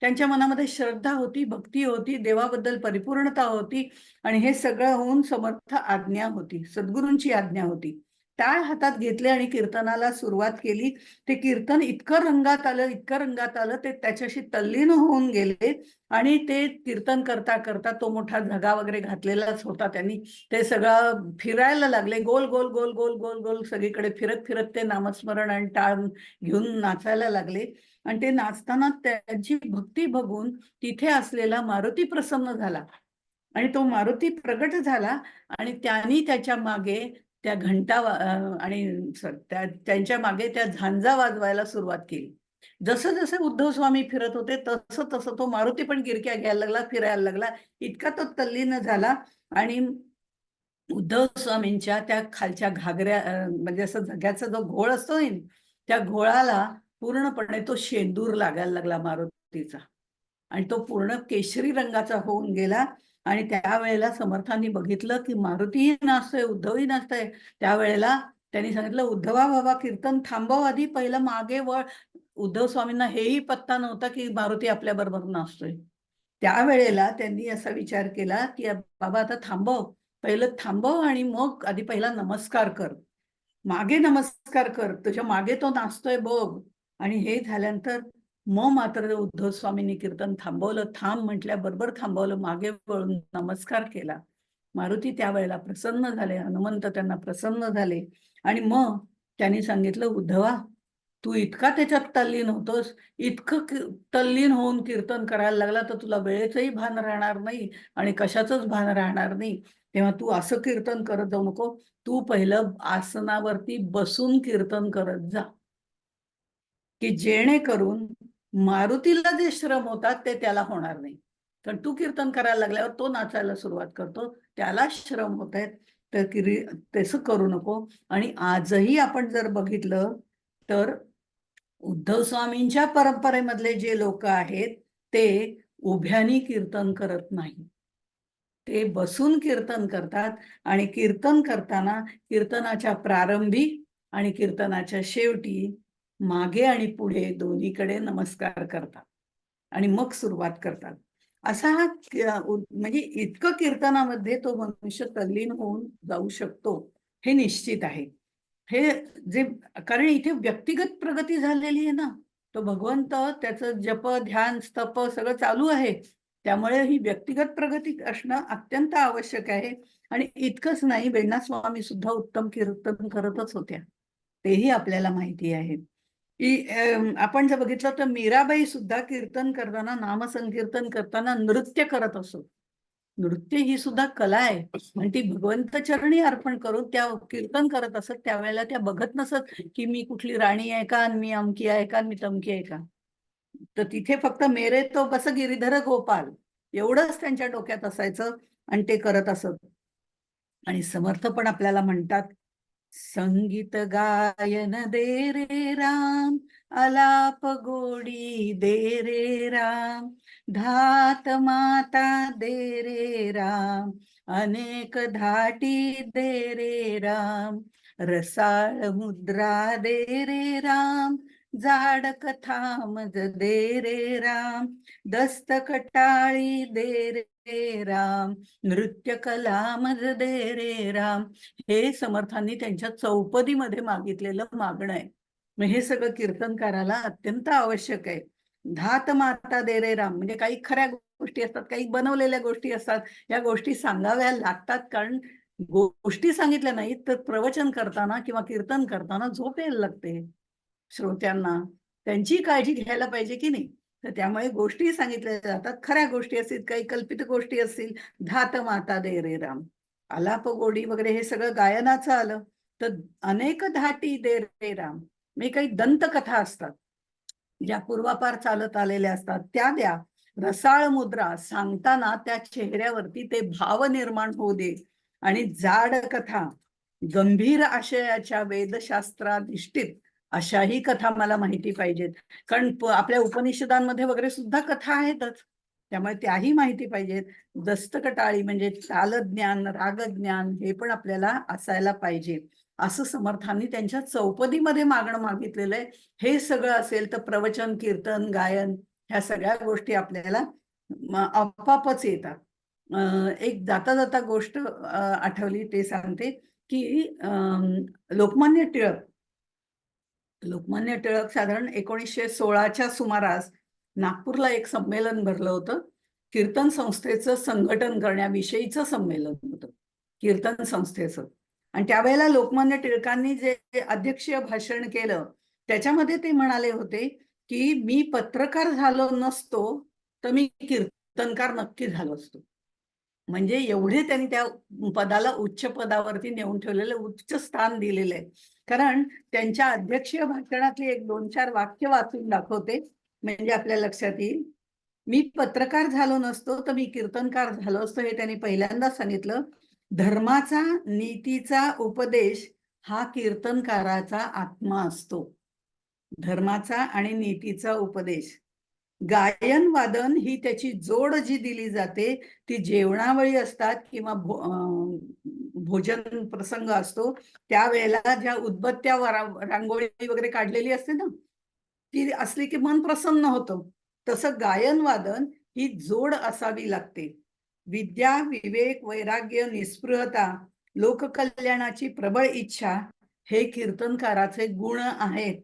त्यांच्या मनामध्ये श्रद्धा होती, भक्ती होती, देवाबद्दल परिपूर्णता होती आणि हे सगळं होऊन समर्थ आज्ञा होती, सद्गुरूंची आज्ञा होती. टाळ हातात घेतले आणि कीर्तनाला सुरुवात केली. ते कीर्तन इतकं रंगात आलं, इतकं रंगात आलं, ते त्याच्याशी तल्लीन होऊन गेले आणि ते कीर्तन करता करता, तो मोठा झगा वगैरे घातलेलाच होता त्यांनी, ते सगळं फिरायला लागले, गोल गोल गोल गोल गोल गोल सगळीकडे फिरत फिरत ते नामस्मरण आणि टाळ घेऊन नाचायला लागले. आणि ते नाचताना त्यांची भक्ती बघून तिथे असलेला मारुती प्रसन्न झाला आणि तो मारुती प्रगट झाला आणि त्यांनी त्याच्या मागे त्या घंटा आणि त्यांच्या मागे त्या झांजा वाजवायला सुरुवात केली. जसं जसं उद्धव स्वामी फिरत होते तसं तसं तो मारुती पण गिरक्या घ्यायला लागला, फिरायला लागला. इतका तो तल्लीन झाला आणि उद्धव स्वामींच्या त्या खालच्या घागऱ्या म्हणजे असं झग्याचा जो घोळ असतो ना, त्या घोळाला पूर्णपणे तो शेंदूर लागायला लागला मारुतीचा आणि तो पूर्ण केशरी रंगाचा होऊन गेला. आणि त्यावेळेला समर्थांनी बघितलं की मारुतीही नाचतोय, उद्धवही नाचतोय. त्यावेळेला त्यांनी सांगितलं, उद्धवा बाबा कीर्तन थांबव, आधी पहिलं मागे वळ. उद्धव स्वामींना हेही पत्ता नव्हता की मारुती आपल्या बरोबर नाचतोय. त्यावेळेला त्यांनी असा विचार केला की बाबा आता थांबव, पहिलं थांबव आणि मग आधी पहिला नमस्कार कर, मागे नमस्कार कर, तुझ्या मागे तो नाचतोय बघ. आणि हे झाल्यानंतर मग मात्र उद्धव स्वामींनी कीर्तन थांबवलं. थांब म्हटल्याबरोबर थांबवलं, मागे वळून नमस्कार केला. मारुती त्यावेळेला प्रसन्न झाले, हनुमंत त्यांना प्रसन्न झाले. आणि मग त्यांनी सांगितलं, उद्धवा तू इतका त्याच्यात तल्लीन होतोस, इतकं तल्लीन होऊन कीर्तन करायला लागला तर तुला वेळेचंही भान राहणार नाही आणि कशाचंच भान राहणार नाही. तेव्हा तू असं कीर्तन करत जाऊ नको, तू पहिलं आसनावरती बसून कीर्तन करत जा, की जेणेकरून मारुतीला जे श्रम होतात ते त्याला होणार नाही. कारण तू कीर्तन करायला लागल्यावर तो नाचायला सुरुवात करतो, त्याला श्रम होत आहेत. तर तसं करू नको. आणि आजही आपण जर बघितलं तर उद्धव स्वामींच्या परंपरेमधले जे लोक आहेत ते उभ्यानी कीर्तन करत नाही, ते बसून कीर्तन करतात. आणि कीर्तन करताना कीर्तनाच्या प्रारंभी आणि कीर्तनाच्या शेवटी मागे आणि पुढे दोन्हीकडे नमस्कार करतात आणि मग सुरुवात करतात. असा हा म्हणजे इतकं कीर्तनामध्ये तो मनुष्य तल्लीन होऊन जाऊ शकतो हे निश्चित आहे. हे जे कारण इथे व्यक्तिगत प्रगती झालेली आहे ना, तो भगवंत त्याचं जप ध्यान स्तप सगळं चालू आहे. त्यामुळे ही व्यक्तिगत प्रगती असणं अत्यंत आवश्यक आहे. आणि इतकंच नाही, वेण्णा स्वामी सुद्धा उत्तम कीर्तन करतच होत्या, तेही आपल्याला माहिती आहे. की आपण जर बघितलं तर मीराबाई सुद्धा कीर्तन करताना, नामसंकीर्तन करताना नृत्य करत असो. नृत्य ही सुद्धा कला आहे आणि ती भगवंत चरणी अर्पण करून त्या कीर्तन करत असत. त्यावेळेला त्या बघत नसत की मी कुठली राणी आहे का, मी अमकी आहे का, मी तमकी आहे का. तर तिथे फक्त मेरे तो बस गिरीधर गोपाल एवढंच त्यांच्या डोक्यात असायचं आणि ते करत असत. आणि समर्थ पण आपल्याला म्हणतात, संगीत गायन दे रे राम, आलाप गोडी दे रे राम, धात माता दे रे राम, अनेक धाटी दे रे राम, रसाळ मुद्रा दे रे राम, जाड कथा मज दे रे राम, दस्तकटाळी दे रे राम, नृत्य कला मज दे रे राम. हे समर्थांनी त्यांच्या चौपदीमध्ये मागितलेलं मागणं आहे. मग हे सगळं कीर्तनकाराला अत्यंत आवश्यक आहे. धात माता दे रे राम म्हणजे काही खऱ्या गोष्टी असतात, काही बनवलेल्या गोष्टी असतात. या गोष्टी सांगाव्या लागतात, कारण गोष्टी सांगितल्या नाहीत तर प्रवचन करताना किंवा कीर्तन करताना झोप यायला लागते श्रोत्यांना. त्यांची काळजी घ्यायला पाहिजे की नाही. तर त्यामुळे गोष्टी सांगितल्या जातात, खऱ्या गोष्टी असतील, काही कल्पित गोष्टी असतील. धात माता दे रे राम, आलाप गोडी वगैरे हे सगळं गायनाचं आलं. तर अनेक धाटी दे रे राम म्हणजे काही दंतकथा असतात ज्या पूर्वापार चालत आलेल्या असतात, त्या द्या. रसाळ मुद्रा सांगताना त्या चेहऱ्यावरती ते भाव निर्माण होऊ दे. आणि जाड कथा, गंभीर आशयाच्या वेदशास्त्राधिष्ठित अशाही कथा मला माहिती पाहिजेत. कारण आपल्या उपनिषदांमध्ये वगैरे सुद्धा कथा आहेतच, त्यामुळे त्याही माहिती पाहिजेत. दस्तकटाळी म्हणजे तालज्ञान, रागज्ञान हे पण आपल्याला असायला पाहिजे. असं समर्थांनी त्यांच्या चौपदीमध्ये मागणं मागितलेलं आहे. हे सगळं असेल तर प्रवचन, कीर्तन, गायन ह्या सगळ्या गोष्टी आपल्याला आपोआपच येतात. एक जाता जाता गोष्ट आठवली ते सांगते की लोकमान्य टिळक साधारण 1916च्या सुमारास नागपूरला एक संमेलन भरलं होतं. कीर्तन संस्थेचं संघटन करण्याविषयीचं संमेलन होतं, कीर्तन संस्थेचं. आणि त्यावेळेला लोकमान्य टिळकांनी जे अध्यक्षीय भाषण केलं त्याच्यामध्ये ते म्हणाले होते की मी पत्रकार झालो नसतो तर मी कीर्तनकार नक्की झालो असतो. म्हणजे एवढे त्यांनी त्या पदाला उच्च पदावरती नेऊन ठेवलेलं, उच्च स्थान दिलेलं आहे. कारण त्यांच्या अध्यक्षीय भाषणातली एक 2-4 वाक्य वाचून दाखवते, म्हणजे आपल्या लक्षात येईल. मी पत्रकार झालो नसतो तर मी कीर्तनकार झालो असतो, हे त्यांनी पहिल्यांदा सांगितलं. धर्माचा, नीतीचा उपदेश हा कीर्तनकाराचा आत्मा असतो. धर्माचा आणि नीतीचा उपदेश. गायन वादन ही त्याची जोड जी दिली जाते ती जेवणावेळी असतात किंवा भोजन प्रसंग असतो त्यावेळेला ज्या उदबत्त्या रांगोळी वगैरे काढलेली असते ना, ती असली की मन प्रसन्न होतं. तसं गायन वादन ही जोड असावी लागते. विद्या, विवेक, वैराग्य, निस्पृहता, लोककल्याणाची प्रबळ इच्छा हे कीर्तनकाराचे गुण आहेत.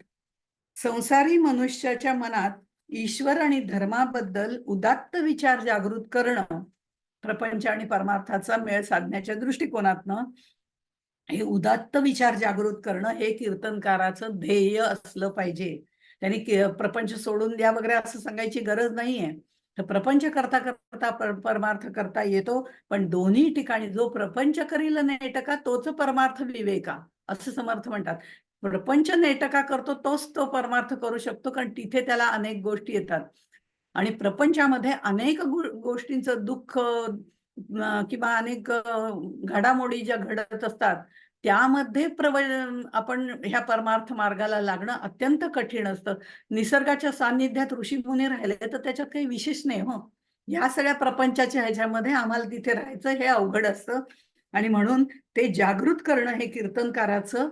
संसारी मनुष्याच्या मनात ईश्वर आणि धर्माबद्दल उदात्त विचार जागृत करणं, प्रपंच आणि परमार्थाचा मेळ साधण्याच्या दृष्टिकोनातनं हे उदात्त विचार जागृत करणं हे कीर्तनकाराचं ध्येय असलं पाहिजे. त्यांनी प्रपंच सोडून द्या वगैरे असं सांगायची गरज नाहीये. तर प्रपंच करता करता परमार्थ करता येतो, पण दोन्ही ठिकाणी जो प्रपंच करील नेटका तोच परमार्थ विवेका, असं समर्थ म्हणतात. प्रपंच नेटका करतो तोच तो परमार्थ करू शकतो, कारण तिथे त्याला अनेक गोष्टी येतात. आणि प्रपंचामध्ये अनेक गोष्टींचं दुःख किंवा अनेक घडामोडी ज्या घडत असतात त्यामध्ये आपण ह्या परमार्थ मार्गाला लागणं अत्यंत कठीण असतं. निसर्गाच्या सान्निध्यात ऋषीमुनी राहिले तर त्याच्यात काही विशेष नाही हो. या सगळ्या प्रपंचाच्या ह्याच्यामध्ये आम्हाला तिथे राहायचं हे अवघड असतं. आणि म्हणून ते जागृत करणं हे कीर्तनकाराचं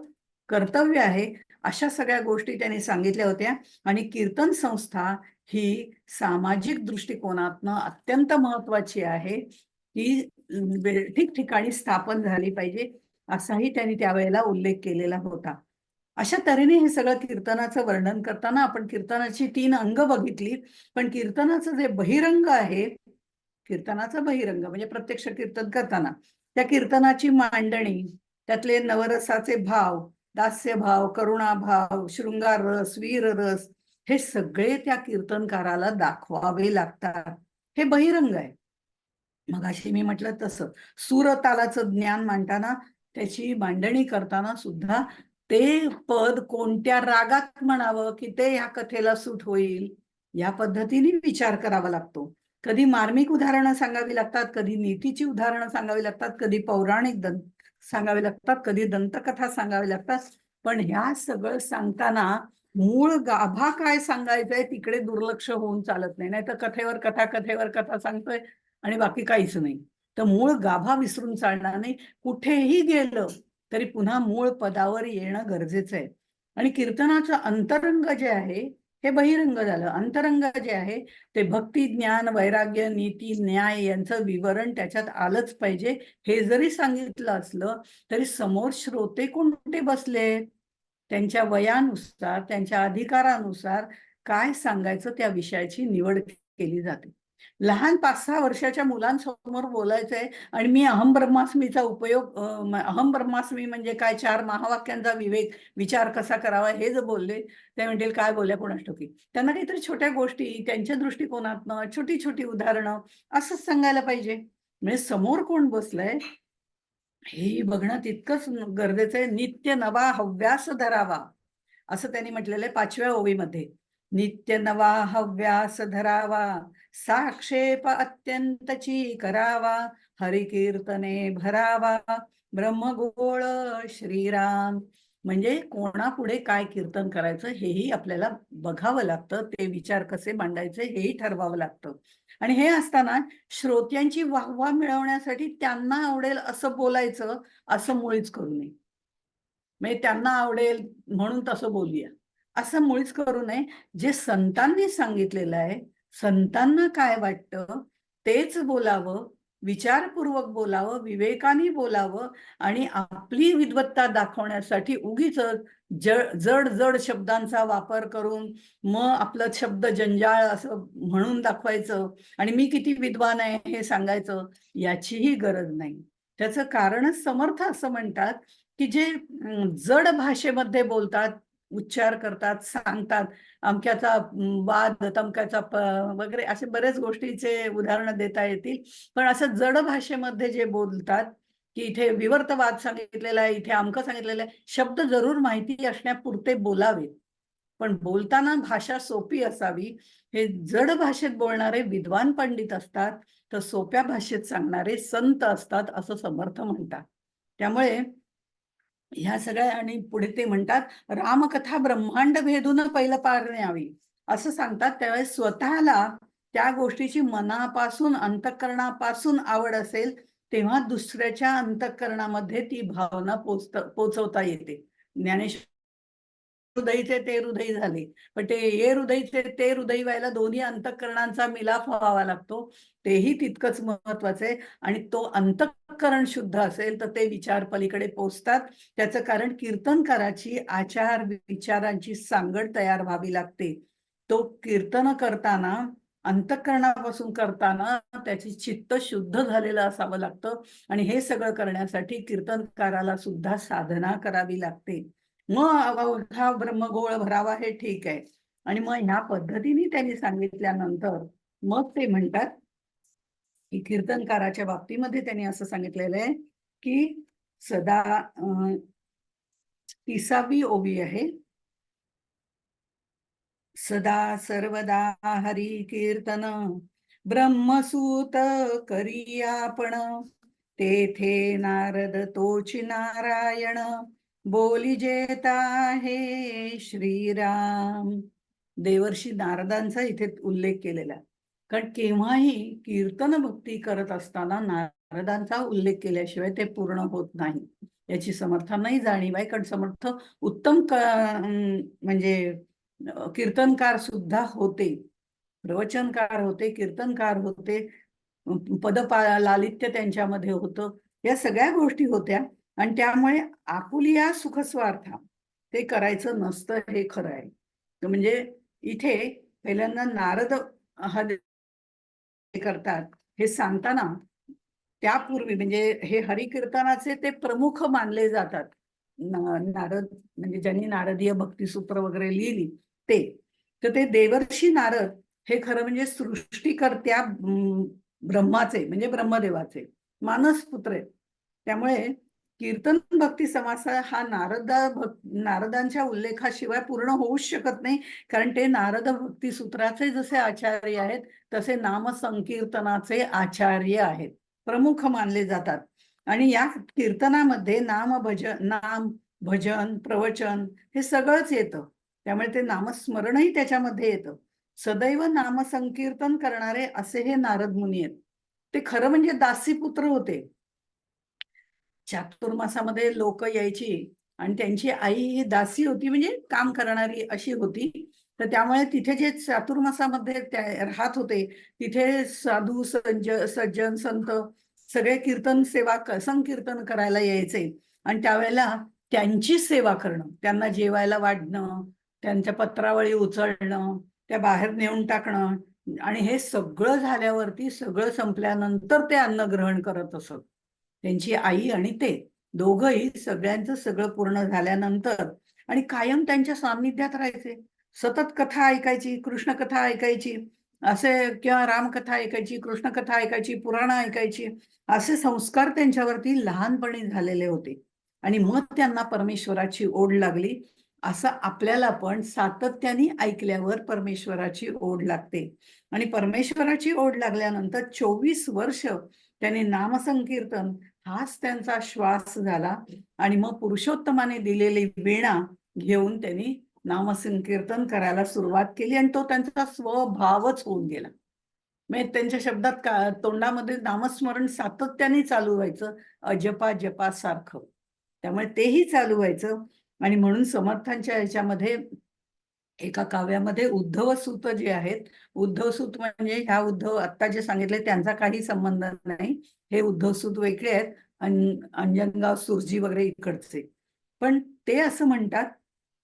कर्तव्य आहे. अशा सगळ्या गोष्टी त्यांनी सांगितल्या होत्या. आणि कीर्तन संस्था ही सामाजिक दृष्टिकोनातनं अत्यंत महत्वाची आहे. ती ठिकठिकाणी स्थापन झाली पाहिजे, असाही त्यांनी त्यावेळेला उल्लेख केलेला होता. अशा तऱ्हेने हे सगळं कीर्तनाचं वर्णन करताना आपण कीर्तनाची 3 अंग बघितली, पण कीर्तनाचं जे बहिरंग आहे, कीर्तनाचा बहिरंग म्हणजे प्रत्यक्ष कीर्तन करताना त्या कीर्तनाची मांडणी, त्यातले नवरसाचे भाव, दास्यभाव, करुणाभाव, शृंगार रस, वीर रस, हे सगळे त्या कीर्तनकाराला दाखवावे लागतात. हे बहिरंग आहे. मगाशी मी म्हटलं तसं सूरतालाचं ज्ञान मांडताना त्याची मांडणी करताना सुद्धा ते पद कोणत्या रागात म्हणावं की ते ह्या कथेला सूट होईल, या पद्धतीने विचार करावा लागतो. कधी मार्मिक उदाहरणं सांगावी लागतात, कधी नीतीची उदाहरणं सांगावी लागतात, कधी पौराणिक सांगावी लागतात, कधी दंतकथा सांगावी लागतात. पण ह्या सगळं सांगताना मूळ गाभा काय सांगायचंय तिकडे दुर्लक्ष होऊन चालत नाही. नाहीतर कथेवर कथा सांगतोय आणि बाकी काहीच नाही. तर मूळ गाभा विसरून चालणार नाही. कुठेही गेलं तरी पुन्हा मूळ पदावर येणं गरजेचं आहे. आणि कीर्तनाचं अंतरंग जे आहे हे बहिरंग झालं. अंतरंग जे आहे ते भक्ती, ज्ञान, वैराग्य, नीती, न्याय यांचं विवरण त्याच्यात आलंच पाहिजे. हे जरी सांगितलं असलं तरी समोर श्रोते कोणते बसले, त्यांच्या वयानुसार, त्यांच्या अधिकारानुसार काय सांगायचं त्या विषयाची निवड केली जाते. लहान 5-6 वर्षाच्या मुलांसमोर बोलायचंय आणि मी अहम ब्रह्मास्मीचा उपयोग अहम ब्रह्मास्मी म्हणजे काय, 4 महावाक्यांचा विचार कसा करावा हे जर बोलले, ते म्हणतील काय बोलल्या कोणास ठाऊक. त्यांना काहीतरी छोट्या गोष्टी त्यांच्या दृष्टिकोनातनं छोटी छोटी उदाहरणं असंच सांगायला पाहिजे. म्हणजे समोर कोण बसलंय हे बघणं तितकंच गरजेचं आहे. नित्य नवा हव्यास धरावा, असं त्यांनी म्हटलेलं आहे 5व्या ओवीमध्ये. नित्य नवा हव्यास धरावा, साक्षेप अत्यंतची करावा, हरिकीर्तने भरावा, ब्रह्मगोळ श्रीराम. म्हणजे कोणापुढे काय कीर्तन करायचं हेही आपल्याला बघावं लागतं, ते विचार कसे मांडायचे हेही ठरवावं लागतं. आणि हे असताना श्रोत्यांची वाहवा मिळवण्यासाठी त्यांना आवडेल असं बोलायचं असं मुळीच करू नये. म्हणजे त्यांना आवडेल म्हणून तसं बोलूया असं मुळीच करू नये. जे संतांनी सांगितलेलं आहे, संतांना काय वाटतं तेच बोलावं, विचारपूर्वक बोलावं, विवेकाने बोलावं. आणि आपली विद्वत्ता दाखवण्यासाठी उगीच जड जड शब्दांचा वापर करून मग आपलं शब्द जंजाळ असं म्हणून दाखवायचं आणि मी किती विद्वान आहे हे सांगायचं, याचीही गरज नाही. त्याचं कारणच समर्थ असं म्हणतात की जे जड भाषेमध्ये बोलतात उच्चार करतात, सांगतात, अमक्याचा वाद, तमक्याचा वगैरे असे बरेच गोष्टीचे उदाहरणं देता येतील. पण असं जड भाषेमध्ये जे बोलतात, की इथे विवर्तवाद सांगितलेला आहे, इथे अमकं सांगितलेलं आहे, शब्द जरूर माहिती असण्यापुरते बोलावेत. पण बोलताना भाषा सोपी असावी. हे जड भाषेत बोलणारे विद्वान पंडित असतात, तर सोप्या भाषेत सांगणारे संत असतात, असं समर्थ म्हणतात. त्यामुळे ह्या सगळ्या, आणि पुढे ते म्हणतात रामकथा ब्रह्मांड भेदून पहिलं पार न्यावी, असं सांगतात. त्यावेळेस स्वतःला त्या गोष्टीची मनापासून, अंतःकरणापासून आवड असेल, तेव्हा दुसऱ्याच्या अंतःकरणामध्ये ती भावना पोचवता येते. ज्ञानेश्वर हृदयीचे ते हृदयी झाले, पण ते ये हृदयीचे ते हृदयी व्हायला दोन्ही अंतःकरणांचा मिलाफ व्हावा लागतो. तेही तितकंच महत्वाचं आहे. आणि तो अंतःकरण शुद्ध असेल तर ते विचार पलीकडे पोचतात. त्याचं कारण कीर्तनकाराची आचार विचारांची सांगड तयार व्हावी लागते. तो कीर्तन करताना, अंतःकरणापासून करताना त्याची चित्त शुद्ध झालेलं असावं लागतं. आणि हे सगळं करण्यासाठी कीर्तनकाराला सुद्धा साधना करावी लागते. मग अवघा ब्रह्मगोळ भरावा हे ठीक आहे. आणि मग ह्या पद्धतीने त्यांनी सांगितल्यानंतर मग ते म्हणतात की कीर्तनकाराच्या बाबतीमध्ये त्यांनी असं सांगितलेलं आहे की सदा 30वी ओवी आहे. सदा सर्वदा हरी कीर्तन ब्रह्मसूत करी आपण, तेथे नारद तोची नारायण, बोली जेता हे श्रीराम. देवर्षी नारदांचा इथे उल्लेख केलेला आहे. कारण केव्हाही कीर्तन भक्ती करत असताना नारदांचा उल्लेख केल्याशिवाय ते पूर्ण होत नाही, याची समर्थांनाही जाणीव आहे. कारण समर्थ उत्तम म्हणजे कीर्तनकार सुद्धा होते, प्रवचनकार होते, कीर्तनकार होते, लालित्य त्यांच्यामध्ये होतं, या सगळ्या गोष्टी होत्या. आणि त्यामुळे आपुलिया सुखस्वार्थ ते करायचं नसतं, हे खरं आहे. म्हणजे इथे पहिल्यांदा नारद हा करतात हे सांगताना, त्यापूर्वी म्हणजे हे हरिकीर्तनाचे ते प्रमुख मानले जातात. नारद म्हणजे ज्यांनी नारदीय भक्तिसूत्र वगैरे लिहिली ते, तर ते देवर्षी नारद हे खरं म्हणजे सृष्टीकर्त्या ब्रह्माचे म्हणजे ब्रह्मदेवाचे मानसपुत्र आहेत. त्यामुळे कीर्तन भक्ती समास हा नारदांच्या उल्लेखाशिवाय पूर्ण होऊच शकत नाही. कारण ते नारद भक्ती सूत्राचे जसे आचार्य आहेत, तसे नाम संकीर्तनाचे आचार्य आहेत, प्रमुख मानले जातात. आणि या कीर्तनामध्ये नाम भजन प्रवचन हे सगळंच येतं. त्यामुळे ते नामस्मरणही त्याच्यामध्ये येतं. सदैव नामसंकीर्तन करणारे असे हे नारद मुनी आहेत. ते खरं म्हणजे दासीपुत्र होते. चातुर्मासामध्ये लोक यायची आणि त्यांची आई ही दासी होती, म्हणजे काम करणारी अशी होती. तर त्यामुळे तिथे जे चातुर्मासामध्ये राहत होते, तिथे साधू सज्जन संत सगळे कीर्तन सेवा संकीर्तन करायला यायचे. आणि त्यावेळेला त्यांची सेवा करणं, त्यांना जेवायला वाढणं, त्यांच्या पत्रावळी उचलणं, त्या बाहेर नेऊन टाकणं, आणि हे सगळं झाल्यावरती, सगळं संपल्यानंतर ते अन्न ग्रहण करत असत. त्यांची आई आणि ते दोघंही सगळ्यांचं सगळं पूर्ण झाल्यानंतर आणि कायम त्यांच्या सान्निध्यात राहायचे. सतत कथा ऐकायची, कृष्ण कथा ऐकायची, असे किंवा रामकथा ऐकायची, कृष्ण कथा ऐकायची, पुराण ऐकायची, असे संस्कार त्यांच्यावरती लहानपणी झालेले होते. आणि मग त्यांना परमेश्वराची ओढ लागली. असं आपल्याला पण सातत्याने ऐकल्यावर परमेश्वराची ओढ लागते. आणि परमेश्वराची ओढ लागल्यानंतर 24 वर्ष त्यांनी नामसंकीर्तन हाच त्यांचा श्वास झाला. आणि मग पुरुषोत्तमाने दिलेली वीणा घेऊन त्यांनी नामसंकीर्तन करायला सुरुवात केली. आणि तो त्यांचा स्वभावच होऊन गेला. म्हणजे त्यांच्या शब्दात तोंडामध्ये नामस्मरण सातत्याने चालू व्हायचं, अजपा जपा सारखं. त्यामुळे तेही चालू व्हायचं. आणि म्हणून समर्थांच्या ह्याच्यामध्ये एका काव्यामध्ये उद्धवसूत जे आहेत, उद्धवसूत म्हणजे ह्या उद्धव आत्ता जे सांगितले त्यांचा काही संबंध नाही, हे उद्धवसूत वेगळे आहेत, अंजनगाव सुरजी वगैरे इकडचे. पण ते असं म्हणतात,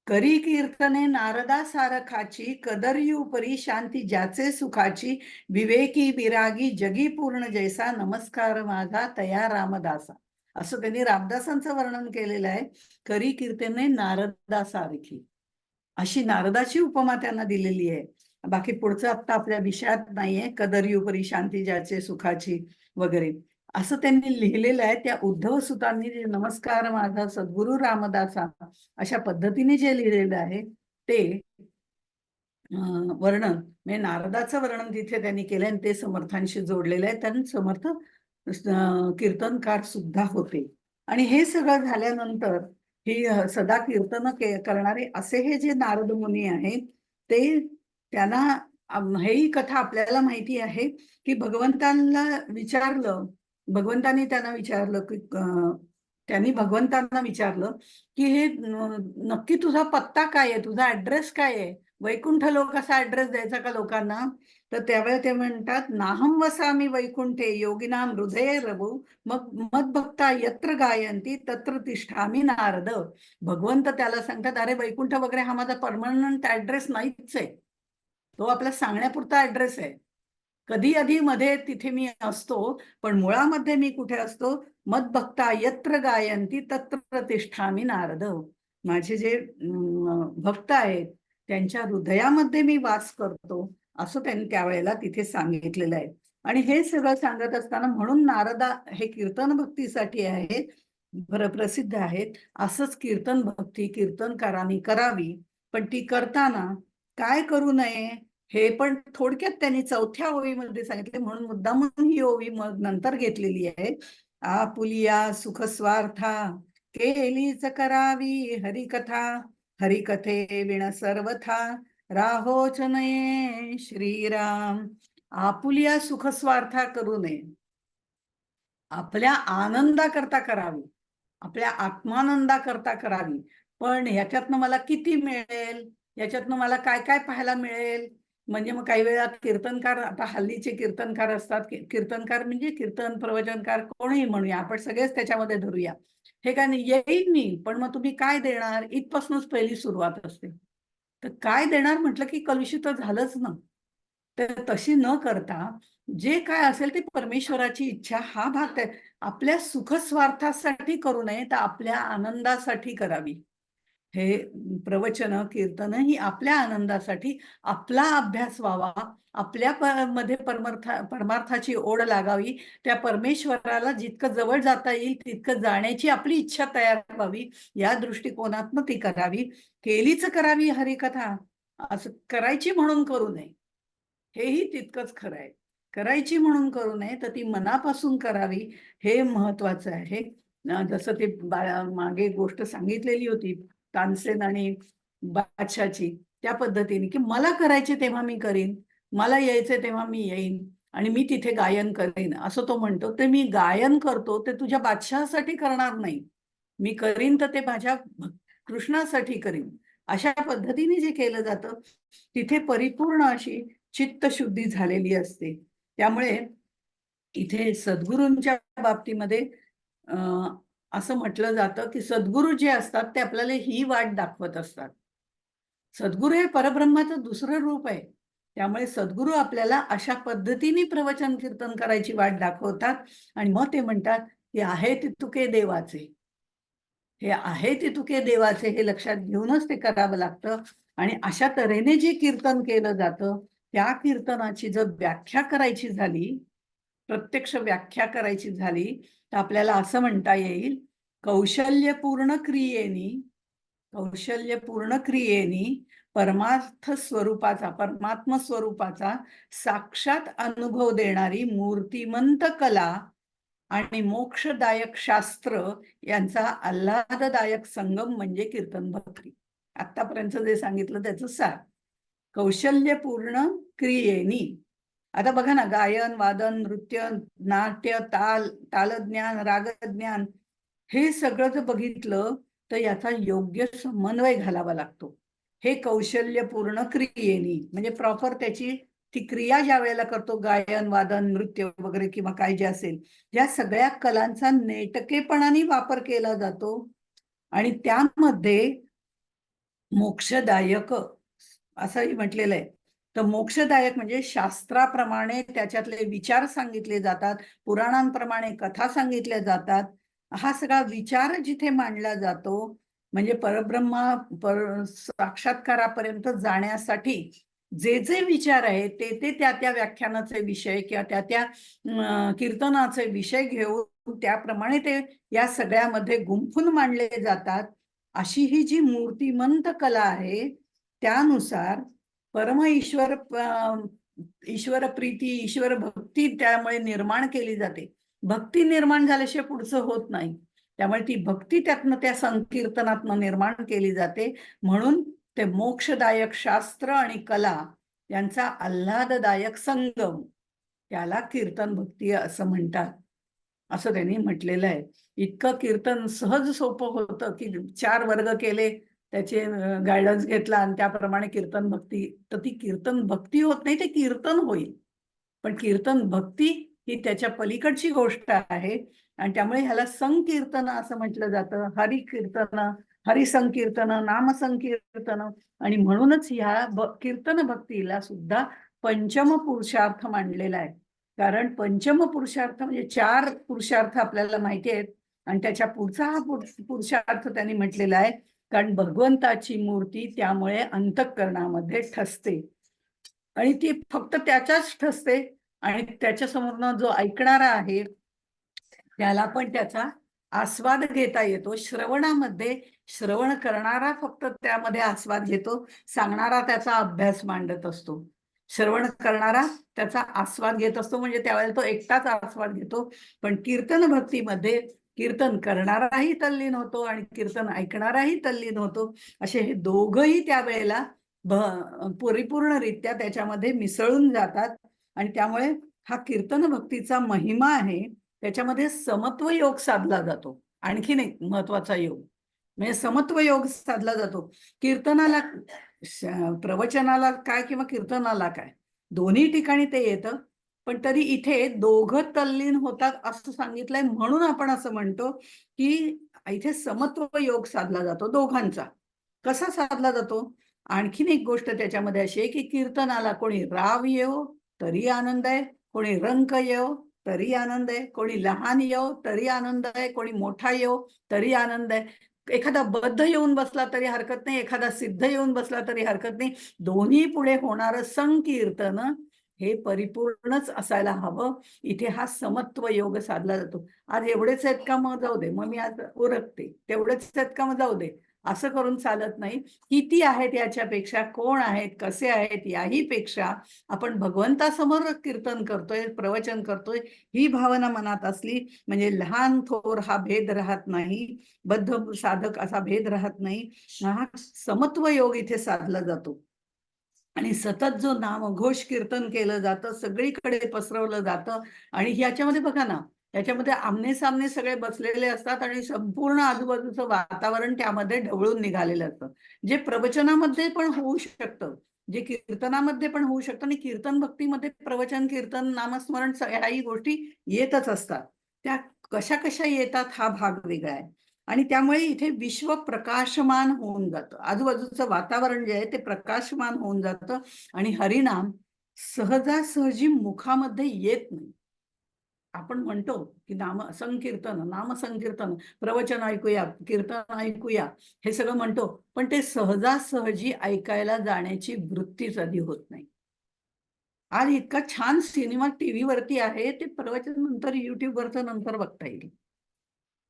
करी कीर्तने नारदा सारखाची, कदरी उपरी शांती ज्याचे सुखाची, विवेकी विरागी जगी पूर्ण जैसा, नमस्कार माझा तया रामदासा. असं त्यांनी रामदासांचं वर्णन केलेलं आहे. करी कीर्तने नारदा सारखी. अशी नारदाची उपमा त्यांना दिलेली आहे. बाकी पुढचं आता आपल्या विषयात नाहीये. कदरी उपरी शांती ज्याचे सुखाची वगैरे असं त्यांनी लिहिलेलं आहे. त्या उद्धव सुतांनी जे नमस्कार माझा सद्गुरु रामदासा अशा पद्धतीने जे लिहिलेलं आहे ते वर्णन म्हणजे नारदाचं वर्णन तिथे त्यांनी केलं आणि ते समर्थांशी जोडलेलं आहे. त्यांनी समर्थ कीर्तनकार सुद्धा होते. आणि हे सगळं झाल्यानंतर ही सदा कीर्तन करणारे असे हे जे नारद मुनी आहेत ते त्यांना ही कथा आपल्याला माहिती आहे की भगवंतांना विचारलं, भगवंतांनी त्यांना विचारलं की त्यांनी भगवंतांना विचारलं की हे नक्की तुझा पत्ता काय आहे, तुझा ऍड्रेस काय आहे, वैकुंठ लोक असा ऍड्रेस द्यायचा का लोकांना? तर त्यावेळेला ते म्हणतात नाहम वसामी वैकुंठे योगिनाम हृदये रघु मग मदभक्ता यत्र गायंती तत्र तिष्ठामी नारद. भगवंत त्याला सांगतात अरे वैकुंठ वगैरे हा माझा परमनंट ऍड्रेस नाहीच आहे, तो आपला सांगण्यापुरता ऍड्रेस आहे. कधी आधी मध्ये तिथे मी असतो पण मुळामध्ये मी कुठे असतो? मदभक्ता यत्र गायंती तत्र तिष्ठामी नारद. माझे जे भक्त आहेत त्यांच्या हृदयामध्ये मी वास करतो असं त्यांनी त्यावेळेला तिथे सांगितलेलं आहे. आणि हे सगळं सांगत असताना म्हणून नारदा हे कीर्तन भक्तीसाठी आहेत, प्रसिद्ध आहेत. असंच कीर्तन भक्ती कीर्तनकारांनी करावी, पण ती करताना काय करू नये हे पण थोडक्यात त्यांनी चौथ्या ओळीमध्ये सांगितले. म्हणून मुद्दामून ही ओवी मग नंतर घेतलेली आहे. आपुलिया सुखस्वार्था केलीच करावी हरिकथा, हरिकथे विण सर्वथा राहोच नये श्रीराम. आपुलिया सुखस्वार्था करू नये, आपल्या आनंदाकरता करावी, आपल्या आत्मानंदाकरता करावी. पण ह्याच्यातनं मला किती मिळेल, याच्यातनं मला काय काय पाहायला मिळेल? म्हणजे मग काही वेळा कीर्तनकार, आता हल्लीचे कीर्तनकार असतात, कीर्तनकार म्हणजे कीर्तन प्रवचनकार कोणीही म्हणूया, आपण सगळेच त्याच्यामध्ये धरूया. हे काय नाही, येईन मी पण मग तुम्ही काय देणार इथपासूनच पहिली सुरुवात असते. तर काय देणार म्हटलं की कलुषित झालंच ना. तर तशी न करता जे काय असेल ते परमेश्वराची इच्छा हा भाग आहे. आपल्या सुखस्वार्थासाठी करू नये तर आपल्या आनंदासाठी करावी. हे प्रवचन कीर्तन ही आपल्या आनंदासाठी, आपला अभ्यास व्हावा, आपल्या मध्ये परमार्थाची ओढ लागावी, त्या परमेश्वराला जितकं जवळ जाता येईल तितकं जाण्याची आपली इच्छा तयार व्हावी, या दृष्टिकोनातनं ती करावी. केलीच करावी हरिकथा, असं करायची म्हणून करू नये, हेही तितकंच खरं आहे. करायची म्हणून करू नये तर ती मनापासून करावी, हे महत्वाचं आहे. जसं ते मागे गोष्ट सांगितलेली होती तानसेन आणि बादशाची, त्या पद्धतीने की मला करायचे तेव्हा मी करीन, मला यायचे तेव्हा मी येईन आणि मी तिथे गायन करेन असं तो म्हणतो. ते मी गायन करतो ते तुझ्या बादशहासाठी करणार नाही, मी करीन तर ते माझ्या कृष्णासाठी करीन. अशा पद्धतीने जे केलं जातं तिथे परिपूर्ण अशी चित्तशुद्धी झालेली असते. त्यामुळे इथे सद्गुरूंच्या बाबतीमध्ये असं म्हटलं जातं की सद्गुरू जे असतात ते आपल्याला ही वाट दाखवत असतात. सद्गुरू हे परब्रह्माचं दुसरं रूप आहे. त्यामुळे सद्गुरू आपल्याला अशा पद्धतीने प्रवचन कीर्तन करायची वाट दाखवतात आणि मग ते म्हणतात की आहे ते तुके देवाचे, हे आहे ते तुके देवाचे हे लक्षात घेऊनच ते करावं लागतं. आणि अशा तऱ्हेने जे कीर्तन केलं जातं त्या कीर्तनाची जर व्याख्या करायची झाली, प्रत्यक्ष व्याख्या करायची झाली तर आपल्याला असं म्हणता येईल, कौशल्यपूर्ण क्रियेनी, कौशल्यपूर्ण क्रियेनी परमार्थ स्वरूपाचा, परमात्म स्वरूपाचा साक्षात अनुभव देणारी मूर्तिमंत कला आणि मोक्षदायक शास्त्र यांचा आल्हाददायक संगम म्हणजे कीर्तन भक्ती. आतापर्यंत जे सांगितलं त्याचं सार. कौशल्यपूर्ण क्रियेनी, आता बघा ना, गायन वादन नृत्य नाट्य तालज्ञान रागज्ञान हे सगळं जर बघितलं तर याचा योग्य समन्वय घालावा लागतो. हे कौशल्यपूर्ण क्रियेनी म्हणजे प्रॉपर त्याची ती क्रिया ज्या वेळेला करतो, गायन वादन नृत्य वगैरे किंवा काय जे असेल, या सगळ्या कलांचा नेटकेपणाने वापर केला जातो आणि त्यामध्ये मोक्षदायक असंही म्हटलेलं आहे. तर मोक्षदायक म्हणजे शास्त्राप्रमाणे त्याच्यातले विचार सांगितले जातात, पुराणांप्रमाणे कथा सांगितल्या जातात. हा सगळा विचार जिथे मांडला जातो म्हणजे साक्षात्कारापर्यंत जाण्यासाठी जे जे विचार आहे ते त्या व्याख्यानाचे विषय किंवा त्या कीर्तनाचे विषय घेऊन त्याप्रमाणे ते या सगळ्यामध्ये गुंफून मांडले जातात. अशी ही जी मूर्तिमंत कला आहे त्यानुसार ईश्वर प्रीती, ईश्वर भक्ती त्यामुळे निर्माण केली जाते. भक्ती निर्माण झाल्याशिवाय पुढचं होत नाही. त्यामुळे ती भक्ती त्यातनं त्या संकीर्तनातनं निर्माण केली जाते. म्हणून ते मोक्षदायक शास्त्र आणि कला यांचा आल्हाददायक संगम त्याला कीर्तन भक्ती असं म्हणतात, असं त्यांनी म्हटलेलं आहे. इतकं कीर्तन सहज सोपं होतं की 4 वर्ग केले, त्याचे गायडन्स घेतला आणि त्याप्रमाणे कीर्तन भक्ती, तर ती कीर्तन भक्ती होत नाही, ते कीर्तन होईल. पण कीर्तन भक्ती ही त्याच्या पलीकडची गोष्ट आहे आणि त्यामुळे ह्याला संकीर्तन असं म्हटलं जातं. हरिकीर्तन, हरिसंकीर्तन, नामसंकीर्तन. आणि म्हणूनच ह्या कीर्तन भक्तीला सुद्धा पंचम पुरुषार्थ मानलेला आहे. कारण पंचम पुरुषार्थ म्हणजे 4 पुरुषार्थ आपल्याला माहिती आहेत आणि त्याच्या पुढचा हा पुरुषार्थ त्यांनी म्हटलेला आहे. कारण भगवंताची मूर्ती त्यामुळे अंतःकरणामध्ये ठसते आणि ती फक्त त्याच्याच ठसते आणि त्याच्या समोरनं जो ऐकणारा आहे त्याला पण त्याचा आस्वाद घेता येतो. श्रवणामध्ये श्रवण करणारा फक्त त्यामध्ये आस्वाद घेतो, सांगणारा त्याचा अभ्यास मांडत असतो. श्रवण करणारा त्याचा आस्वाद घेत असतो, म्हणजे त्यावेळेला तो एकटाच आस्वाद घेतो. पण कीर्तन भक्तीमध्ये कीर्तन करणाराही तल्लीन होतो आणि कीर्तन ऐकणाराही तल्लीन होतो. असे हे दोघंही त्यावेळेला परिपूर्णरित्या त्याच्यामध्ये मिसळून जातात आणि त्यामुळे हा कीर्तन भक्तीचा महिमा आहे. त्याच्यामध्ये समत्व योग साधला जातो. आणखीन एक महत्वाचा योग म्हणजे समत्व योग साधला जातो. कीर्तनाला, प्रवचनाला काय किंवा कीर्तनाला काय, दोन्ही ठिकाणी ते येतं. पण तरी इथे दोघं तल्लीन होतात असं सांगितलंय, म्हणून आपण असं म्हणतो की इथे समत्व योग साधला जातो दोघांचा. कसा साधला जातो? आणखीन एक गोष्ट त्याच्यामध्ये अशी आहे की कीर्तनाला कोणी राव येव तरी आनंद आहे, कोणी रंक येव तरी आनंद आहे, कोणी लहान येव तरी आनंद आहे, कोणी मोठा येव तरी आनंद आहे. एखादा बद्ध येऊन बसला तरी हरकत नाही, एखादा सिद्ध येऊन बसला तरी हरकत नाही. दोन्ही पुढे होणारं संकीर्तन हे परिपूर्णच असायला हवं. इथे हा समत्व योग साधला जातो. आज एवढेच आहेत का, मग जाऊ दे, मग मी आज उरकते. तेवढेच आहेत का, मग जाऊ दे, असं करून चालत नाही. किती आहेत याच्यापेक्षा, कोण आहेत, कसे आहेत, याही पेक्षा आपण भगवंतासमोर कीर्तन करतोय, प्रवचन करतोय, ही भावना मनात असली म्हणजे लहान थोर हा भेद राहत नाही, बद्ध साधक असा भेद राहत नाही. हा समत्व योग इथे साधला जातो. आणि सतत जो नामघोष कीर्तन केलं जातं, सगळीकडे पसरवलं जातं. आणि ह्याच्यामध्ये बघा ना, त्याच्यामध्ये आमने सामने सगळे बसलेले असतात आणि संपूर्ण आजूबाजूचं वातावरण त्यामध्ये ढवळून निघालेलं असतं, जे प्रवचनामध्ये पण होऊ शकतं, जे कीर्तनामध्ये पण होऊ शकतं. आणि कीर्तन भक्तीमध्ये प्रवचन, कीर्तन, नामस्मरण ह्याही गोष्टी येतच असतात. त्या कशा कशा येतात हा भाग वेगळा आहे. आणि त्यामुळे इथे विश्व प्रकाशमान होऊन जातं, आजूबाजूचं वातावरण जे आहे ते प्रकाशमान होऊन जातं आणि हरिनाम सहजासहजी मुखामध्ये येत नाही. आपण म्हणतो की नामसंकीर्तन, प्रवचन ऐकूया, कीर्तन ऐकूया, हे सगळं म्हणतो, पण ते सहजासहजी ऐकायला जाण्याची वृत्तीच आधी होत नाही. आज इतका छान सिनेमा टीव्हीवरती आहे, ते प्रवचन नंतर युट्यूबवरचं नंतर बघता येईल,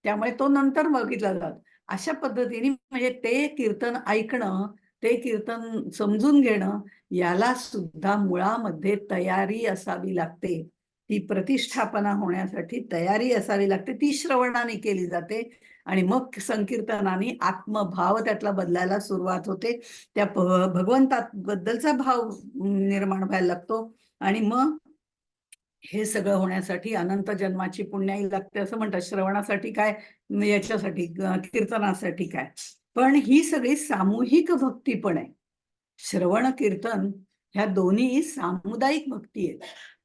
त्यामुळे तो नंतर बघितला जातो. अशा पद्धतीने म्हणजे ते कीर्तन ऐकणं, ते कीर्तन समजून घेणं, याला सुद्धा मुळामध्ये तयारी असावी लागते. ती प्रतिष्ठापना होण्यासाठी तयारी असावी लागते. ती श्रवणाने केली जाते आणि मग संकीर्तनाने आत्मभाव त्यातला बदलायला सुरुवात होते. त्या भगवंताबद्दलचा भाव निर्माण व्हायला लागतो आणि मग हे सगळं होण्यासाठी अनंत जन्माची पुण्याई लागते असं म्हणतात. श्रवणासाठी काय, याच्यासाठी कीर्तनासाठी काय, पण ही सगळी सामूहिक भक्ती पण आहे. श्रवण कीर्तन ह्या दोन्ही सामुदायिक भक्ती आहेत,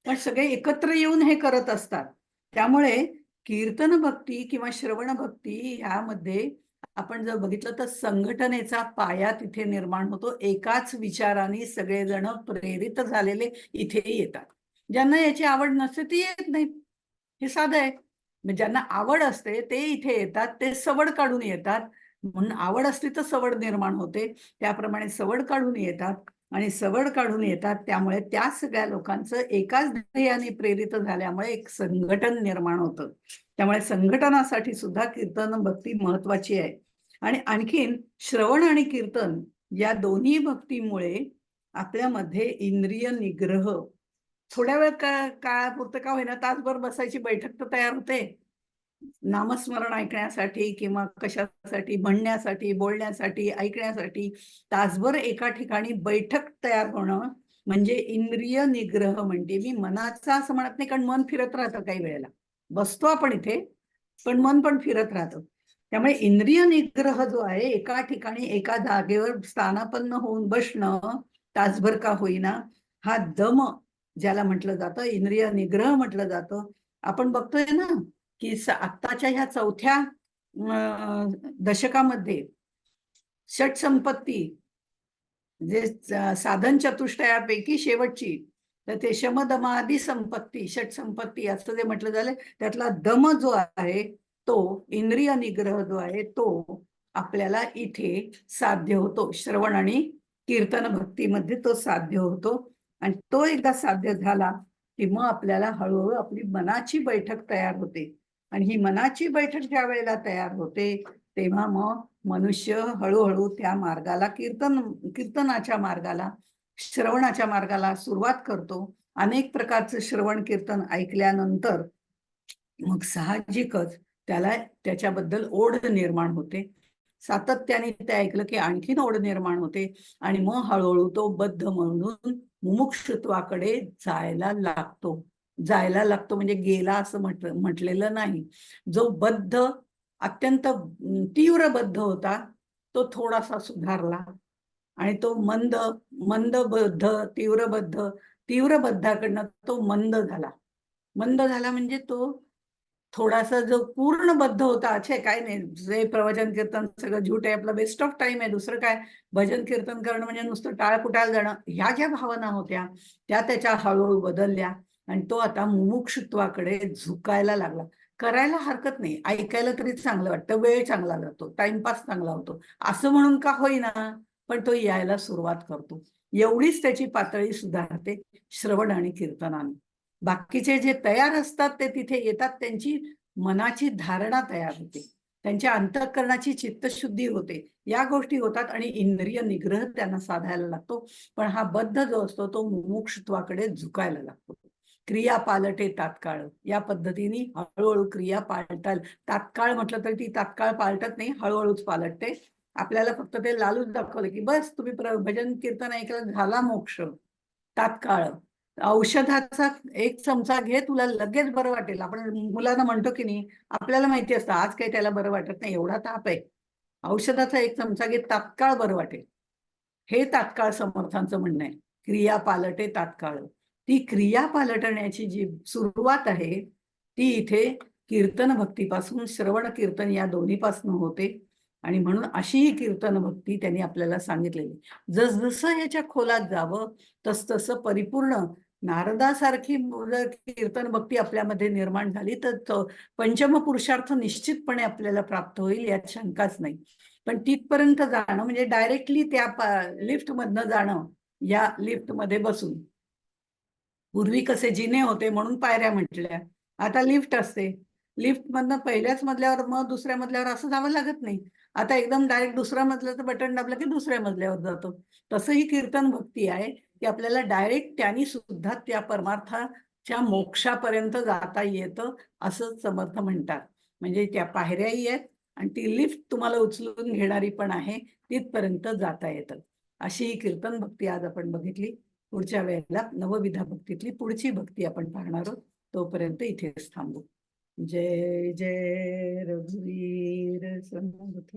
पण सगळे एकत्र येऊन हे करत असतात. त्यामुळे कीर्तन भक्ती किंवा श्रवण भक्ती ह्यामध्ये आपण जर बघितलं तर संघटनेचा पाया तिथे निर्माण होतो. एकाच विचाराने सगळेजण प्रेरित झालेले इथे येतात. ज्यांना याची आवड नसते ती येत नाहीत, हे साधं आहे. ज्यांना आवड असते ते इथे येतात, ते सवड काढून येतात. म्हणून आवड असली तर सवड निर्माण होते. त्याप्रमाणे सवड काढून येतात आणि सवड काढून येतात, त्यामुळे त्या सगळ्या लोकांचं एकाच ध्येयाने प्रेरित झाल्यामुळे एक संघटन निर्माण होतं. त्यामुळे संघटनासाठी सुद्धा कीर्तन भक्ती महत्वाची आहे. आणि आणखीन श्रवण आणि कीर्तन या दोन्ही भक्तीमुळे आपल्यामध्ये इंद्रिय निग्रह, थोड्या वेळ काळापुरतं का होईना, तासभर बसायची बैठक तर तयार होते नामस्मरण ऐकण्यासाठी किंवा कशासाठी, म्हणण्यासाठी, बोलण्यासाठी, ऐकण्यासाठी. तासभर एका ठिकाणी बैठक तयार होणं म्हणजे इंद्रिय निग्रह. म्हणजे मी मनाचा असं म्हणत नाही, कारण मन फिरत राहतं काही वेळेला, बसतो आपण इथे पण मन पण फिरत राहतं. त्यामुळे इंद्रिय निग्रह जो आहे, एका ठिकाणी एका जागेवर स्थानापन्न होऊन बसणं तासभर का होईना, हा दम ज्याला म्हटलं जातं, इंद्रिय निग्रह म्हटलं जातं. आपण बघतोय ना की आत्ताच्या ह्या चौथ्या दशकामध्ये षट संपत्ती, जे साधन चतुष्टयापैकी शेवटची, तर ते शमदमादी संपत्ती, षट संपत्ती असं जे म्हटलं झालं, त्यातला दम जो आहे, तो इंद्रिय निग्रह जो आहे, तो आपल्याला इथे साध्य होतो. श्रवण आणि कीर्तन भक्तीमध्ये तो साध्य होतो. आणि तो एकदा साध्य झाला की मग आपल्याला हळूहळू आपली मनाची बैठक तयार होते. आणि ही मनाची बैठक ज्या वेळेला तयार होते, तेव्हा मग मनुष्य हळूहळू त्या मार्गाला, कीर्तनाच्या मार्गाला, श्रवणाच्या मार्गाला सुरुवात करतो. अनेक प्रकारचं श्रवण कीर्तन ऐकल्यानंतर मग साहजिकच त्याला त्याच्याबद्दल ओढ निर्माण होते. सातत्याने ते ऐकलं की आणखीन ओढ निर्माण होते आणि मग हळूहळू तो बद्ध म्हणून मुमुक्षुत्वाकडे जायला लागतो म्हणजे गेला असं म्हटलेलं नाही. जो बद्ध, अत्यंत तीव्र बद्ध होता, तो थोडासा सुधारला आणि तो मंदबद्ध, तीव्र बद्धाकडनं तो मंद झाला म्हणजे तो थोडासा जो पूर्ण बद्ध होता, अच्छे काय नाही, जे प्रवचन कीर्तन सगळं झूट आहे, आपला वेस्ट ऑफ टाइम आहे, दुसरं काय, भजन कीर्तन करणं म्हणजे नुसतं टाळकुटाळ जाणं, ह्या ज्या भावना होत्या त्या त्याच्या हळूहळू बदलल्या आणि तो आता मुमुक्षुत्वाकडे झुकायला लागला. करायला हरकत नाही, ऐकायला तरी चांगलं वाटतं, वेळ चांगला जातो, टाइमपास चांगला होतो, असं म्हणून का होईना, पण तो यायला सुरुवात करतो. एवढीच त्याची पातळी सुधारते श्रवण आणि कीर्तनाने. बाकीचे जे तयार असतात ते तिथे येतात, त्यांची मनाची धारणा तयार होते, त्यांच्या अंतःकरणाची चित्तशुद्धी होते, या गोष्टी होतात आणि इंद्रिय निग्रह त्यांना साधायला लागतो. पण हा बद्ध जो असतो तो मुमुक्षुत्वाकडे झुकायला लागतो. क्रिया पालटे तात्काळ, या पद्धतीने हळूहळू क्रिया पालटाल. तात्काळ म्हटलं तर ती तात्काळ पालटत नाही, हळूहळूच पालटते. आपल्याला फक्त ते लालूच दाखवलं की बस तुम्ही भजन कीर्तन ऐकलं, झाला मोक्ष तात्काळ. औषधाचा एक चमचा घे, तुला लगेच बरं वाटेल. आपण मुलांना म्हणतो की नाही, आपल्याला माहिती असतं आज काही त्याला बरं वाटत नाही, एवढा ताप आहे, औषधाचा एक चमचा घे, तात्काळ बरं वाटेल. हे तात्काळ समर्थांचं म्हणणं आहे. क्रिया पालटे तात्काळ. ती क्रिया पालटण्याची जी सुरुवात आहे ती इथे कीर्तन भक्तीपासून, श्रवण कीर्तन या दोन्हीपासून होते. आणि म्हणून अशी ही कीर्तन भक्ती त्यांनी आपल्याला सांगितलेली. जसजसं याच्या खोलात जावं तसतसं परिपूर्ण नारदासारखी कीर्तन भक्ती आपल्यामध्ये निर्माण झाली तर पंचम पुरुषार्थ निश्चितपणे आपल्याला प्राप्त होईल, यात शंकाच नाही. पण तिथपर्यंत जाणं म्हणजे डायरेक्टली त्या लिफ्ट मधनं जाणं, या लिफ्ट मध्ये बसून, पूर्वी कसे जिने होते म्हणून पायऱ्या म्हटल्या, आता लिफ्ट असते, लिफ्ट मधनं पहिल्याच मजल्यावर मग दुसऱ्या मजल्यावर असं जावं लागत नाही. आता एकदम डायरेक्ट दुसऱ्या मजल्याचं बटन दाबलं की दुसऱ्या मजल्यावर जातो. तसं ही कीर्तन भक्ती आहे की आपल्याला डायरेक्ट त्यांनी सुद्धा त्या परमार्थाच्या मोक्षापर्यंत जाता येतं असं समर्थ म्हणतात. म्हणजे त्या पायऱ्याही आहेत आणि ती लिफ्ट तुम्हाला उचलून घेणारी पण आहे, तिथपर्यंत जाता येतं. अशी ही कीर्तन भक्ती आज आपण बघितली. पुढच्या वेळेला नवविधा भक्तीतली पुढची भक्ती आपण पाहणार आहोत. तोपर्यंत इथेच थांबू. जय जय रघुवीर समर्थ.